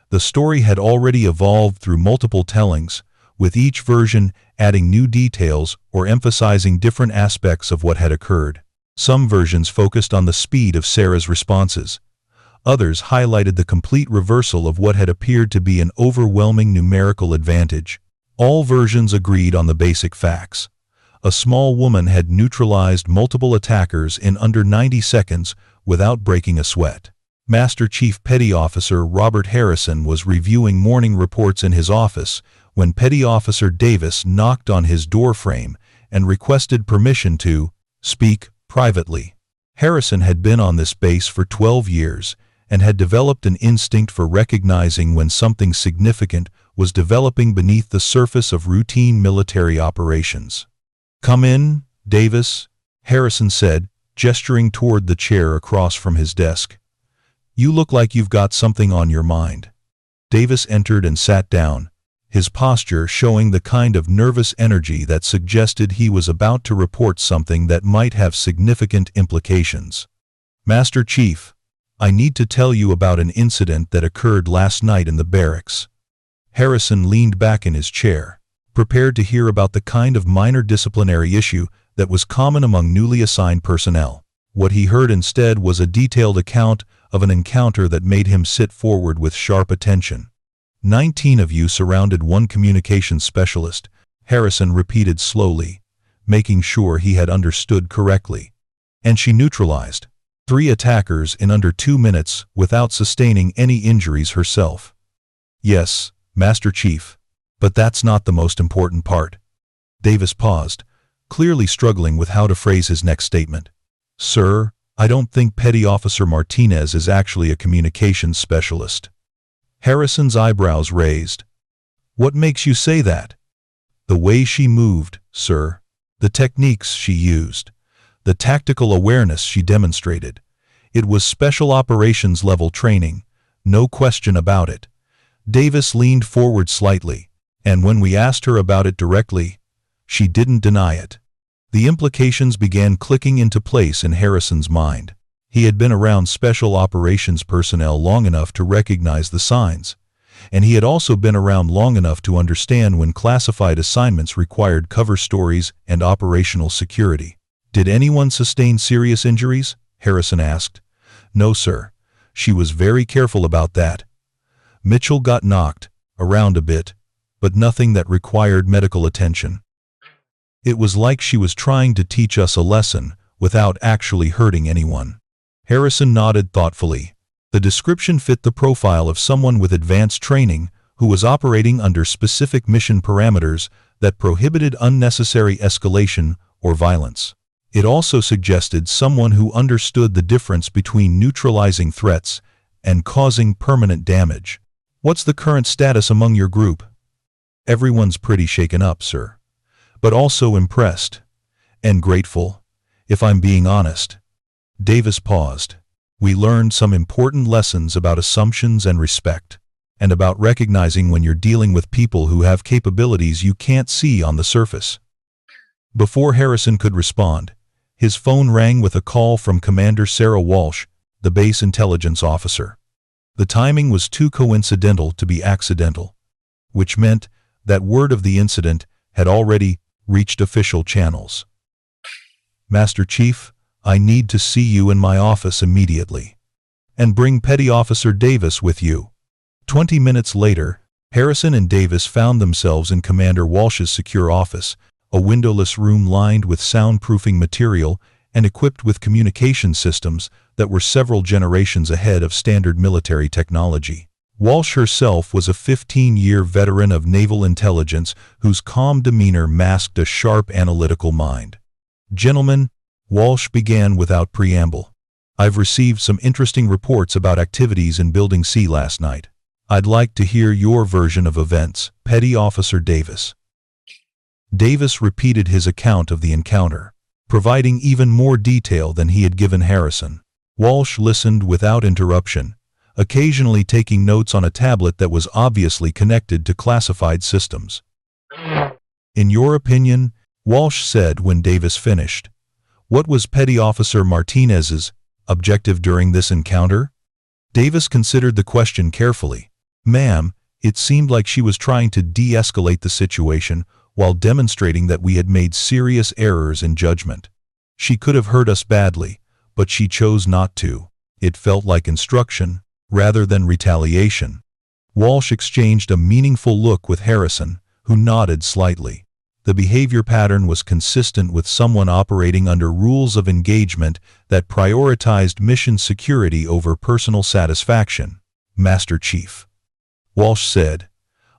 The story had already evolved through multiple tellings, with each version adding new details or emphasizing different aspects of what had occurred. Some versions focused on the speed of Sarah's responses. Others highlighted the complete reversal of what had appeared to be an overwhelming numerical advantage. All versions agreed on the basic facts. A small woman had neutralized multiple attackers in under 90 seconds without breaking a sweat. Master Chief Petty Officer Robert Harrison was reviewing morning reports in his office when Petty Officer Davis knocked on his doorframe and requested permission to speak privately. Harrison had been on this base for 12 years and had developed an instinct for recognizing when something significant was developing beneath the surface of routine military operations. "Come in, Davis," Harrison said, gesturing toward the chair across from his desk. "You look like you've got something on your mind." Davis entered and sat down, his posture showing the kind of nervous energy that suggested he was about to report something that might have significant implications. "Master Chief, I need to tell you about an incident that occurred last night in the barracks." Harrison leaned back in his chair, prepared to hear about the kind of minor disciplinary issue that was common among newly assigned personnel. What he heard instead was a detailed account of an encounter that made him sit forward with sharp attention. 19 of you surrounded one communications specialist," Harrison repeated slowly, making sure he had understood correctly. "And she neutralized 3 attackers in under 2 minutes without sustaining any injuries herself." "Yes, Master Chief, but that's not the most important part." Davis paused, clearly struggling with how to phrase his next statement. "Sir, I don't think Petty Officer Martinez is actually a communications specialist." Harrison's eyebrows raised. What makes you say that? The way she moved, sir. The techniques she used. The tactical awareness she demonstrated. It was special operations level training, no question about it. Davis leaned forward slightly, and when we asked her about it directly, she didn't deny it. The implications began clicking into place in Harrison's mind. He had been around special operations personnel long enough to recognize the signs, and he had also been around long enough to understand when classified assignments required cover stories and operational security. Did anyone sustain serious injuries? Harrison asked. No, sir. She was very careful about that. Mitchell got knocked around a bit, but nothing that required medical attention. It was like she was trying to teach us a lesson without actually hurting anyone. Harrison nodded thoughtfully. The description fit the profile of someone with advanced training who was operating under specific mission parameters that prohibited unnecessary escalation or violence. It also suggested someone who understood the difference between neutralizing threats and causing permanent damage. What's the current status among your group? Everyone's pretty shaken up, sir. But also impressed. And grateful, if I'm being honest. Davis paused. We learned some important lessons about assumptions and respect, and about recognizing when you're dealing with people who have capabilities you can't see on the surface. Before Harrison could respond, his phone rang with a call from Commander Sarah Walsh, the base intelligence officer. The timing was too coincidental to be accidental, which meant that word of the incident had already reached official channels. Master Chief, I need to see you in my office immediately. And bring Petty Officer Davis with you. 20 minutes later, Harrison and Davis found themselves in Commander Walsh's secure office, a windowless room lined with soundproofing material and equipped with communication systems that were several generations ahead of standard military technology. Walsh herself was a 15-year veteran of naval intelligence whose calm demeanor masked a sharp analytical mind. Gentlemen, Walsh began without preamble. I've received some interesting reports about activities in Building C last night. I'd like to hear your version of events, Petty Officer Davis. Davis repeated his account of the encounter, providing even more detail than he had given Harrison. Walsh listened without interruption, occasionally taking notes on a tablet that was obviously connected to classified systems. In your opinion, Walsh said when Davis finished, what was Petty Officer Martinez's objective during this encounter? Davis considered the question carefully. Ma'am, it seemed like she was trying to de-escalate the situation while demonstrating that we had made serious errors in judgment. She could have hurt us badly, but she chose not to. It felt like instruction, rather than retaliation. Walsh exchanged a meaningful look with Harrison, who nodded slightly. The behavior pattern was consistent with someone operating under rules of engagement that prioritized mission security over personal satisfaction. Master Chief, Walsh said,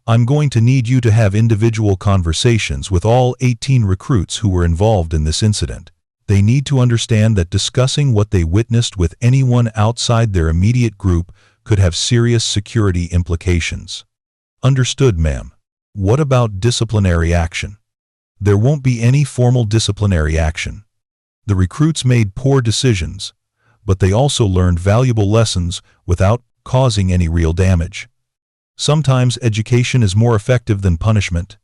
I'm going to need you to have individual conversations with all 18 recruits who were involved in this incident. They need to understand that discussing what they witnessed with anyone outside their immediate group could have serious security implications. Understood, ma'am. What about disciplinary action? There won't be any formal disciplinary action. The recruits made poor decisions, but they also learned valuable lessons without causing any real damage. Sometimes education is more effective than punishment.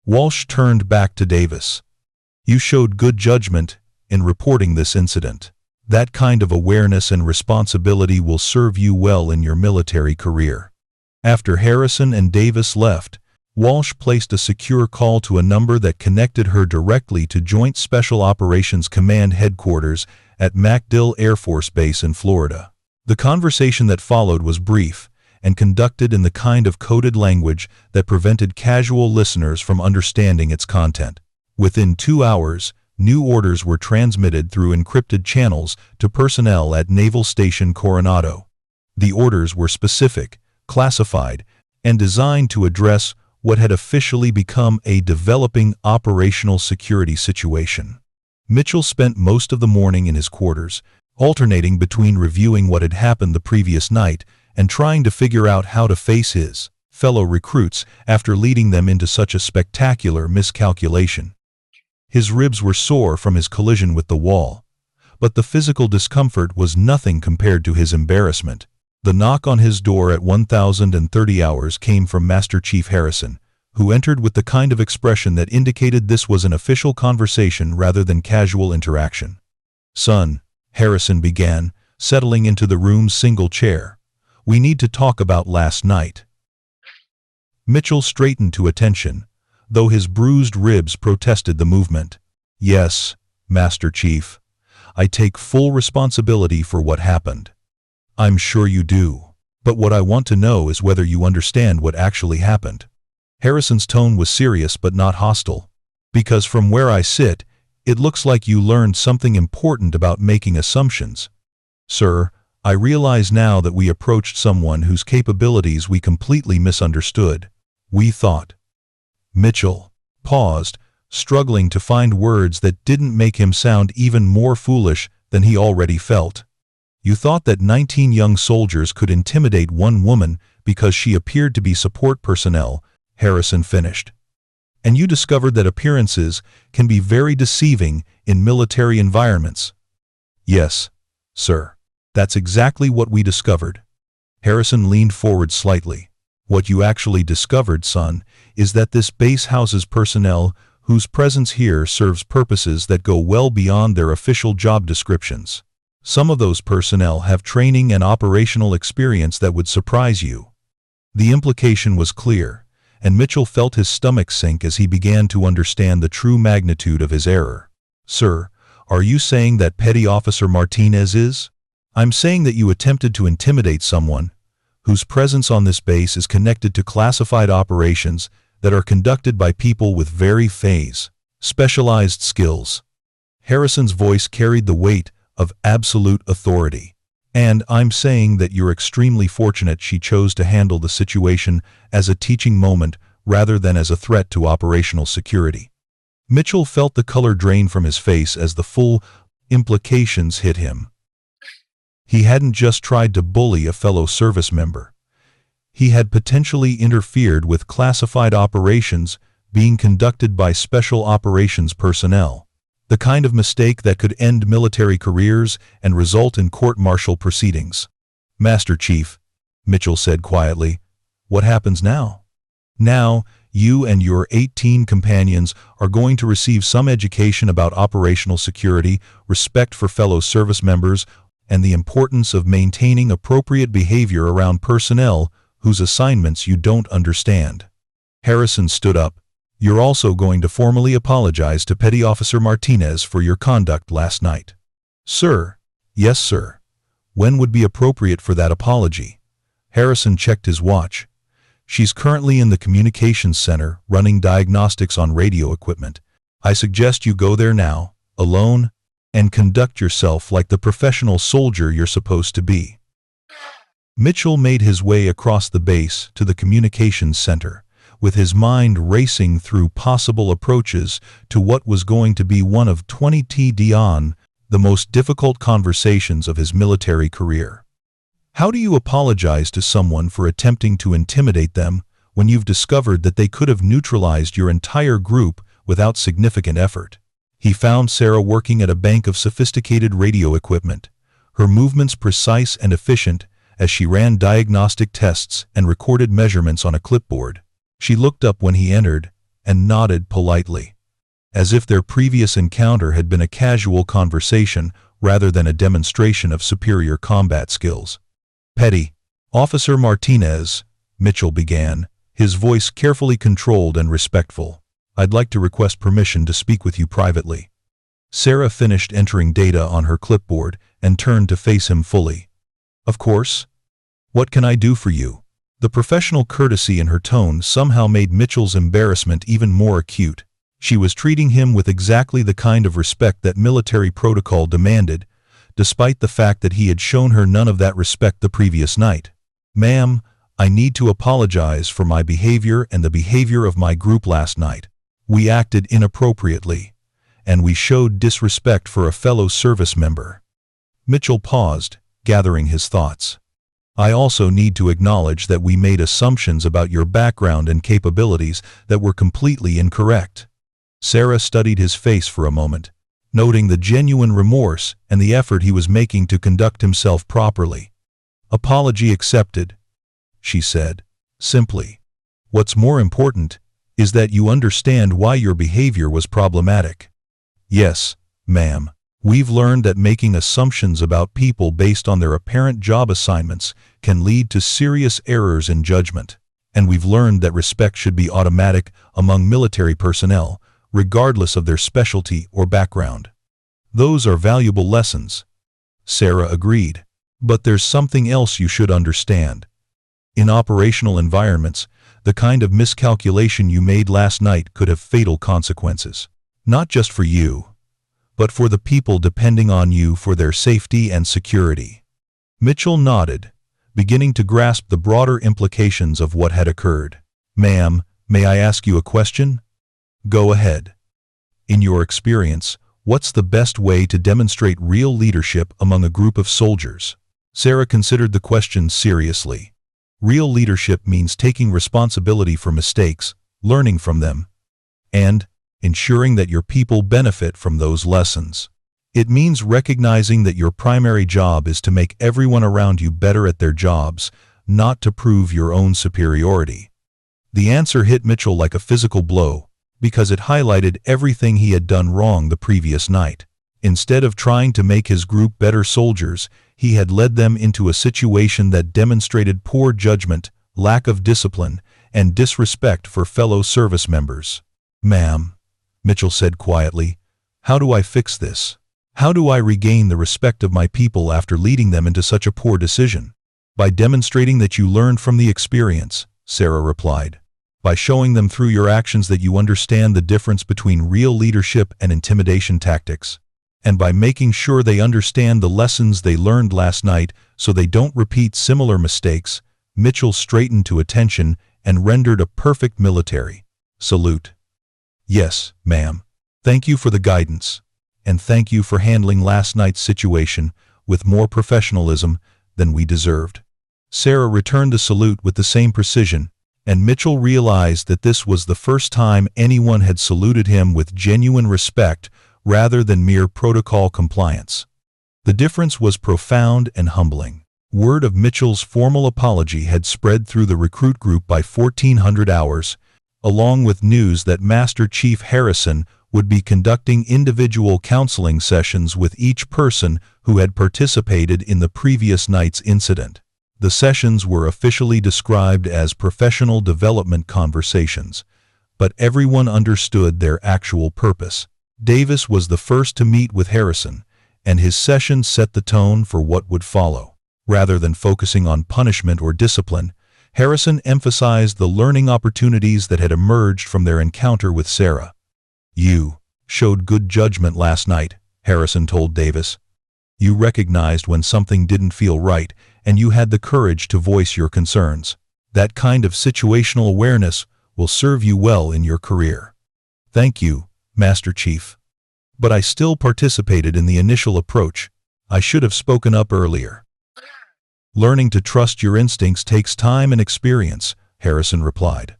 Walsh turned back to Davis. You showed good judgment in reporting this incident. That kind of awareness and responsibility will serve you well in your military career. After Harrison and Davis left, Walsh placed a secure call to a number that connected her directly to Joint Special Operations Command Headquarters at MacDill Air Force Base in Florida. The conversation that followed was brief and conducted in the kind of coded language that prevented casual listeners from understanding its content. Within 2 hours, new orders were transmitted through encrypted channels to personnel at Naval Station Coronado. The orders were specific, classified, and designed to address what had officially become a developing operational security situation. Mitchell spent most of the morning in his quarters, alternating between reviewing what had happened the previous night and trying to figure out how to face his fellow recruits after leading them into such a spectacular miscalculation. His ribs were sore from his collision with the wall, but the physical discomfort was nothing compared to his embarrassment. The knock on his door at 1030 hours came from Master Chief Harrison, who entered with the kind of expression that indicated this was an official conversation rather than casual interaction. "Son," Harrison began, settling into the room's single chair, "we need to talk about last night." Mitchell straightened to attention, though his bruised ribs protested the movement. "Yes, Master Chief. I take full responsibility for what happened." "I'm sure you do. But what I want to know is whether you understand what actually happened." Harrison's tone was serious but not hostile. "Because from where I sit, it looks like you learned something important about making assumptions. Sir, I realize now that we approached someone whose capabilities we completely misunderstood. We thought." Mitchell paused, struggling to find words that didn't make him sound even more foolish than he already felt. "You thought that 19 young soldiers could intimidate one woman because she appeared to be support personnel," Harrison finished. "And you discovered that appearances can be very deceiving in military environments." "Yes, sir. That's exactly what we discovered." Harrison leaned forward slightly. "What you actually discovered, son, is that this base houses personnel whose presence here serves purposes that go well beyond their official job descriptions. Some of those personnel have training and operational experience that would surprise you." The implication was clear, and Mitchell felt his stomach sink as he began to understand the true magnitude of his error. "Sir, are you saying that Petty Officer Martinez is?" "I'm saying that you attempted to intimidate someone whose presence on this base is connected to classified operations that are conducted by people with very specialized skills." Harrison's voice carried the weight of absolute authority. "And I'm saying that you're extremely fortunate she chose to handle the situation as a teaching moment rather than as a threat to operational security." Mitchell felt the color drain from his face as the full implications hit him. He hadn't just tried to bully a fellow service member. He had potentially interfered with classified operations being conducted by special operations personnel. The kind of mistake that could end military careers and result in court-martial proceedings. "Master Chief," Mitchell said quietly, "what happens now?" "Now, you and your 18 companions are going to receive some education about operational security, respect for fellow service members, and the importance of maintaining appropriate behavior around personnel whose assignments you don't understand." Harrison stood up. "You're also going to formally apologize to Petty Officer Martinez for your conduct last night." "Sir." "Yes, sir. When would be appropriate for that apology?" Harrison checked his watch. "She's currently in the communications center running diagnostics on radio equipment. I suggest you go there now, alone, and conduct yourself like the professional soldier you're supposed to be." Mitchell made his way across the base to the communications center, with his mind racing through possible approaches to what was going to be one of 20 the most difficult conversations of his military career. How do you apologize to someone for attempting to intimidate them when you've discovered that they could have neutralized your entire group without significant effort? He found Sarah working at a bank of sophisticated radio equipment, her movements precise and efficient as she ran diagnostic tests and recorded measurements on a clipboard. She looked up when he entered and nodded politely, as if their previous encounter had been a casual conversation rather than a demonstration of superior combat skills. "Petty Officer Martinez," Mitchell began, his voice carefully controlled and respectful, "I'd like to request permission to speak with you privately." Sarah finished entering data on her clipboard and turned to face him fully. "Of course. What can I do for you?" The professional courtesy in her tone somehow made Mitchell's embarrassment even more acute. She was treating him with exactly the kind of respect that military protocol demanded, despite the fact that he had shown her none of that respect the previous night. "Ma'am, I need to apologize for my behavior and the behavior of my group last night. We acted inappropriately, and we showed disrespect for a fellow service member." Mitchell paused, gathering his thoughts. I also need to acknowledge that we made assumptions about your background and capabilities that were completely incorrect." Sarah studied his face for a moment, noting the genuine remorse and the effort he was making to conduct himself properly. "Apology accepted," she said, simply. "What's more important is that you understand why your behavior was problematic." "Yes, ma'am. We've learned that making assumptions about people based on their apparent job assignments can lead to serious errors in judgment. And we've learned that respect should be automatic among military personnel, regardless of their specialty or background." "Those are valuable lessons," Sarah agreed. "But there's something else you should understand. In operational environments, the kind of miscalculation you made last night could have fatal consequences. Not just for you, but for the people depending on you for their safety and security." Mitchell nodded, beginning to grasp the broader implications of what had occurred. "Ma'am, may I ask you a question?" "Go ahead." "In your experience, what's the best way to demonstrate real leadership among a group of soldiers?" Sarah considered the question seriously. Real leadership means taking responsibility for mistakes, learning from them, and ensuring that your people benefit from those lessons. It means recognizing that your primary job is to make everyone around you better at their jobs, not to prove your own superiority. The answer hit Mitchell like a physical blow, because it highlighted everything he had done wrong the previous night. Instead of trying to make his group better soldiers, he had led them into a situation that demonstrated poor judgment, lack of discipline, and disrespect for fellow service members. "Ma'am," Mitchell said quietly, "how do I fix this? How do I regain the respect of my people after leading them into such a poor decision?" "By demonstrating that you learned from the experience," Sarah replied. "By showing them through your actions that you understand the difference between real leadership and intimidation tactics. And by making sure they understand the lessons they learned last night so they don't repeat similar mistakes." Mitchell straightened to attention and rendered a perfect military salute. "Yes, ma'am. Thank you for the guidance, and thank you for handling last night's situation with more professionalism than we deserved." Sarah returned the salute with the same precision, and Mitchell realized that this was the first time anyone had saluted him with genuine respect rather than mere protocol compliance. The difference was profound and humbling. Word of Mitchell's formal apology had spread through the recruit group by 1400 hours, along with news that Master Chief Harrison would be conducting individual counseling sessions with each person who had participated in the previous night's incident. The sessions were officially described as professional development conversations, but everyone understood their actual purpose. Davis was the first to meet with Harrison, and his session set the tone for what would follow. Rather than focusing on punishment or discipline, Harrison emphasized the learning opportunities that had emerged from their encounter with Sarah. "You showed good judgment last night," Harrison told Davis. "You recognized when something didn't feel right, and you had the courage to voice your concerns. That kind of situational awareness will serve you well in your career." "Thank you, Master Chief. But I still participated in the initial approach. I should have spoken up earlier." "Learning to trust your instincts takes time and experience," Harrison replied.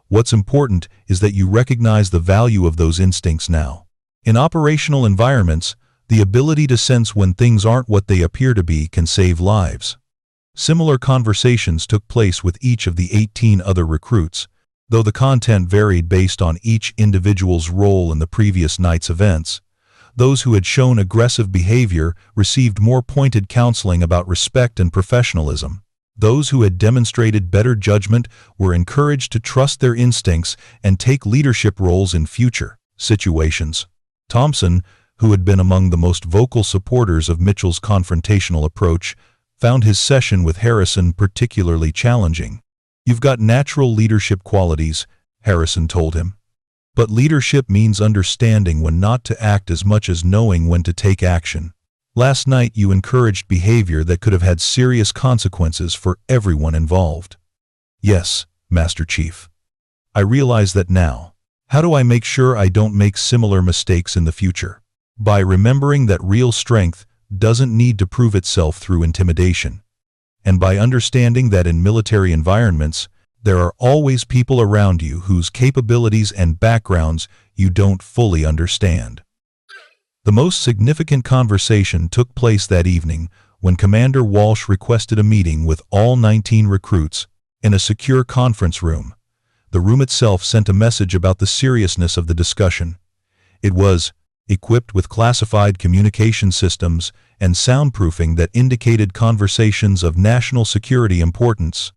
"What's important is that you recognize the value of those instincts now. In operational environments, the ability to sense when things aren't what they appear to be can save lives." Similar conversations took place with each of the 18 other recruits, though the content varied based on each individual's role in the previous night's events. Those who had shown aggressive behavior received more pointed counseling about respect and professionalism. Those who had demonstrated better judgment were encouraged to trust their instincts and take leadership roles in future situations. Thompson, who had been among the most vocal supporters of Mitchell's confrontational approach, found his session with Harrison particularly challenging. "You've got natural leadership qualities," Harrison told him. "But leadership means understanding when not to act as much as knowing when to take action. Last night you encouraged behavior that could have had serious consequences for everyone involved." "Yes, Master Chief. I realize that now. How do I make sure I don't make similar mistakes in the future?" "By remembering that real strength doesn't need to prove itself through intimidation. and by understanding that in military environments, there are always people around you whose capabilities and backgrounds you don't fully understand. The most significant conversation took place that evening when Commander Walsh requested a meeting with all 19 recruits in a secure conference room. The room itself sent a message about the seriousness of the discussion. It was equipped with classified communication systems and soundproofing that indicated conversations of national security importance.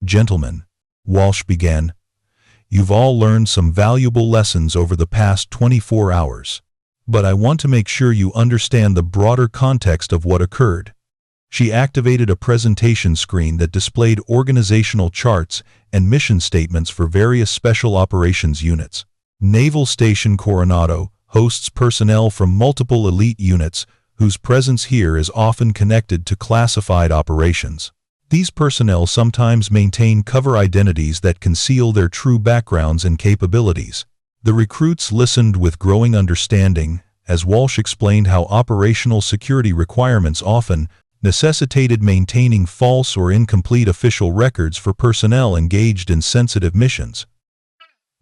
"Gentlemen," Walsh began, "you've all learned some valuable lessons over the past 24 hours. But I want to make sure you understand the broader context of what occurred." She activated a presentation screen that displayed organizational charts and mission statements for various special operations units. Naval Station Coronado hosts personnel from multiple elite units whose presence here is often connected to classified operations. These personnel sometimes maintain cover identities that conceal their true backgrounds and capabilities. The recruits listened with growing understanding as Walsh explained how operational security requirements often necessitated maintaining false or incomplete official records for personnel engaged in sensitive missions.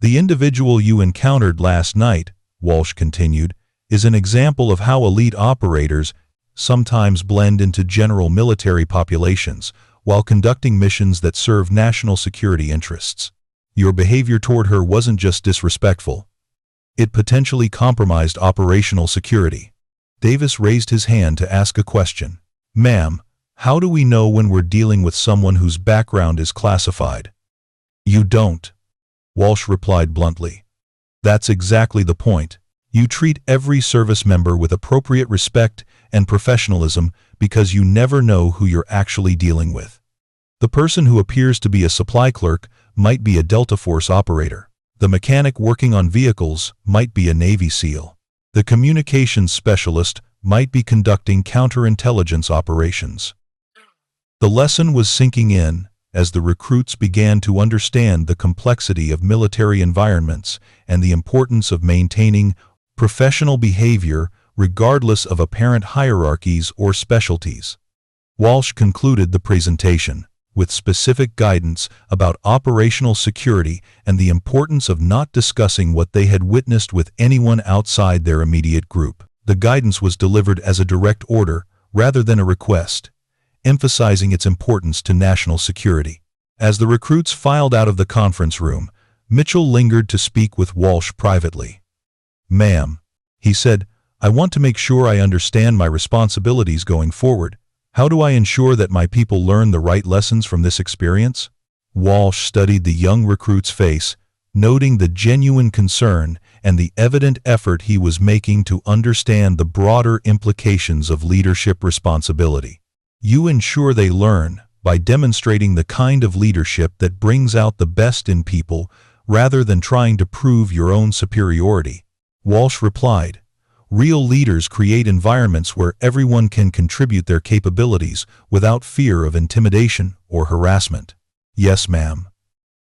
"The individual you encountered last night," Walsh continued, "is an example of how elite operators sometimes blend into general military populations while conducting missions that serve national security interests. Your behavior toward her wasn't just disrespectful. It potentially compromised operational security." Davis raised his hand to ask a question. "Ma'am, how do we know when we're dealing with someone whose background is classified?" "You don't," Walsh replied bluntly. "That's exactly the point. You treat every service member with appropriate respect and professionalism because you never know who you're actually dealing with. The person who appears to be a supply clerk might be a Delta Force operator. The mechanic working on vehicles might be a Navy SEAL. The communications specialist might be conducting counterintelligence operations." The lesson was sinking in as the recruits began to understand the complexity of military environments and the importance of maintaining professional behavior regardless of apparent hierarchies or specialties. Walsh concluded the presentation with specific guidance about operational security and the importance of not discussing what they had witnessed with anyone outside their immediate group. The guidance was delivered as a direct order rather than a request, emphasizing its importance to national security. As the recruits filed out of the conference room, Mitchell lingered to speak with Walsh privately. "Ma'am," he said, "I want to make sure I understand my responsibilities going forward. How do I ensure that my people learn the right lessons from this experience?" Walsh studied the young recruit's face, noting the genuine concern and the evident effort he was making to understand the broader implications of leadership responsibility. "You ensure they learn by demonstrating the kind of leadership that brings out the best in people rather than trying to prove your own superiority," Walsh replied. "Real leaders create environments where everyone can contribute their capabilities without fear of intimidation or harassment." "Yes, ma'am."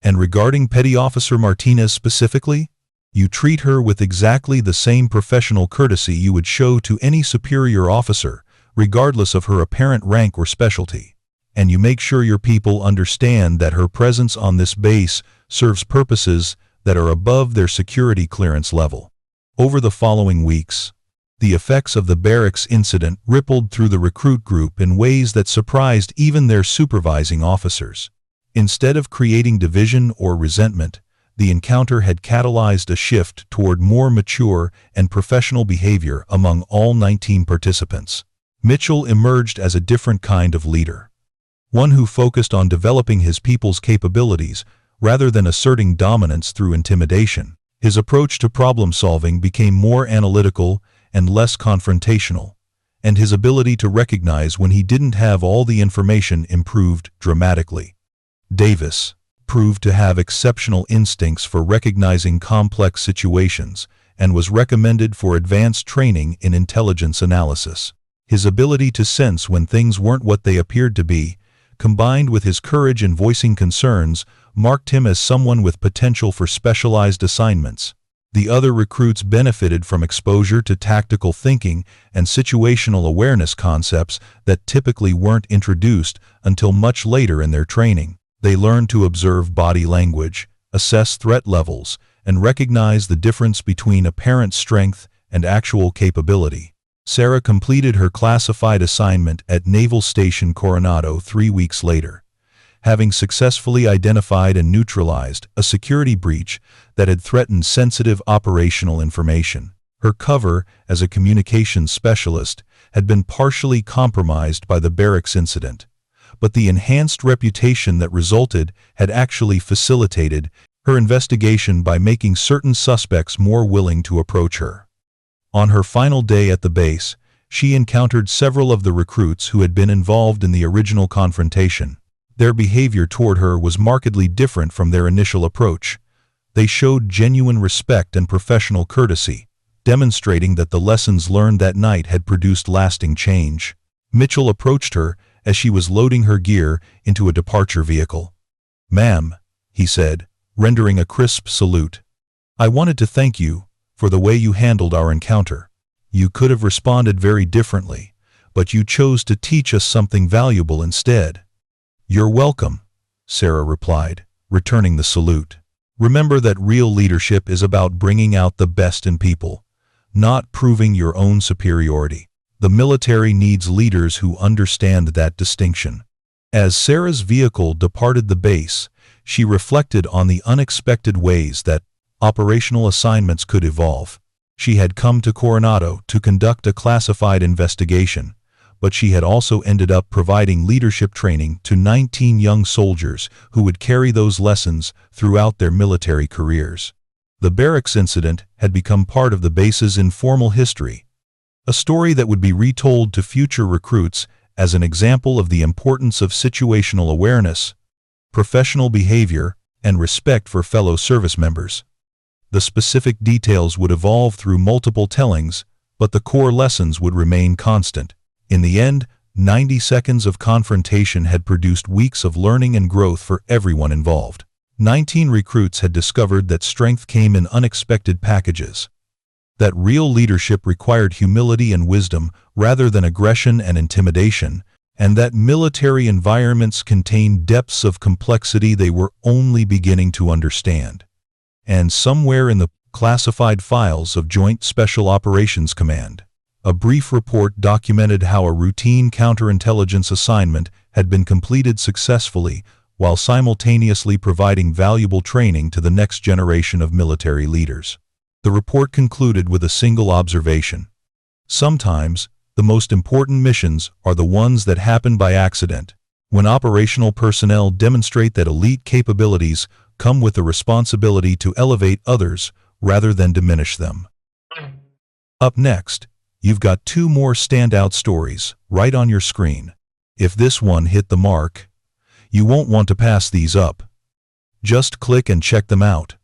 "And regarding Petty Officer Martinez specifically, you treat her with exactly the same professional courtesy you would show to any superior officer, regardless of her apparent rank or specialty. And you make sure your people understand that her presence on this base serves purposes that are above their security clearance level." Over the following weeks, the effects of the Barracks incident rippled through the recruit group in ways that surprised even their supervising officers. Instead of creating division or resentment, the encounter had catalyzed a shift toward more mature and professional behavior among all 19 participants. Mitchell emerged as a different kind of leader, one who focused on developing his people's capabilities rather than asserting dominance through intimidation. His approach to problem-solving became more analytical and less confrontational, and his ability to recognize when he didn't have all the information improved dramatically. Davis proved to have exceptional instincts for recognizing complex situations and was recommended for advanced training in intelligence analysis. His ability to sense when things weren't what they appeared to be, combined with his courage in voicing concerns, marked him as someone with potential for specialized assignments. The other recruits benefited from exposure to tactical thinking and situational awareness concepts that typically weren't introduced until much later in their training. They learned to observe body language, assess threat levels, and recognize the difference between apparent strength and actual capability. Sarah completed her classified assignment at Naval Station Coronado 3 weeks later, having successfully identified and neutralized a security breach that had threatened sensitive operational information. Her cover as a communications specialist had been partially compromised by the Barracks incident, but the enhanced reputation that resulted had actually facilitated her investigation by making certain suspects more willing to approach her. On her final day at the base, she encountered several of the recruits who had been involved in the original confrontation. Their behavior toward her was markedly different from their initial approach. They showed genuine respect and professional courtesy, demonstrating that the lessons learned that night had produced lasting change. Mitchell approached her as she was loading her gear into a departure vehicle. "Ma'am," he said, rendering a crisp salute, "I wanted to thank you for the way you handled our encounter. You could have responded very differently, but you chose to teach us something valuable instead." "You're welcome," Sarah replied, returning the salute. "Remember that real leadership is about bringing out the best in people, not proving your own superiority. The military needs leaders who understand that distinction." As Sarah's vehicle departed the base, she reflected on the unexpected ways that operational assignments could evolve. She had come to Coronado to conduct a classified investigation, but she had also ended up providing leadership training to 19 young soldiers who would carry those lessons throughout their military careers. The Barracks incident had become part of the base's informal history, a story that would be retold to future recruits as an example of the importance of situational awareness, professional behavior, and respect for fellow service members. The specific details would evolve through multiple tellings, but the core lessons would remain constant. In the end, 90 seconds of confrontation had produced weeks of learning and growth for everyone involved. 19 recruits had discovered that strength came in unexpected packages, that real leadership required humility and wisdom rather than aggression and intimidation, and that military environments contained depths of complexity they were only beginning to understand. And somewhere in the classified files of Joint Special Operations Command, a brief report documented how a routine counterintelligence assignment had been completed successfully while simultaneously providing valuable training to the next generation of military leaders. The report concluded with a single observation: sometimes, the most important missions are the ones that happen by accident. When operational personnel demonstrate that elite capabilities come with the responsibility to elevate others rather than diminish them. Up next, you've got 2 more standout stories right on your screen. If this one hit the mark, you won't want to pass these up. Just click and check them out.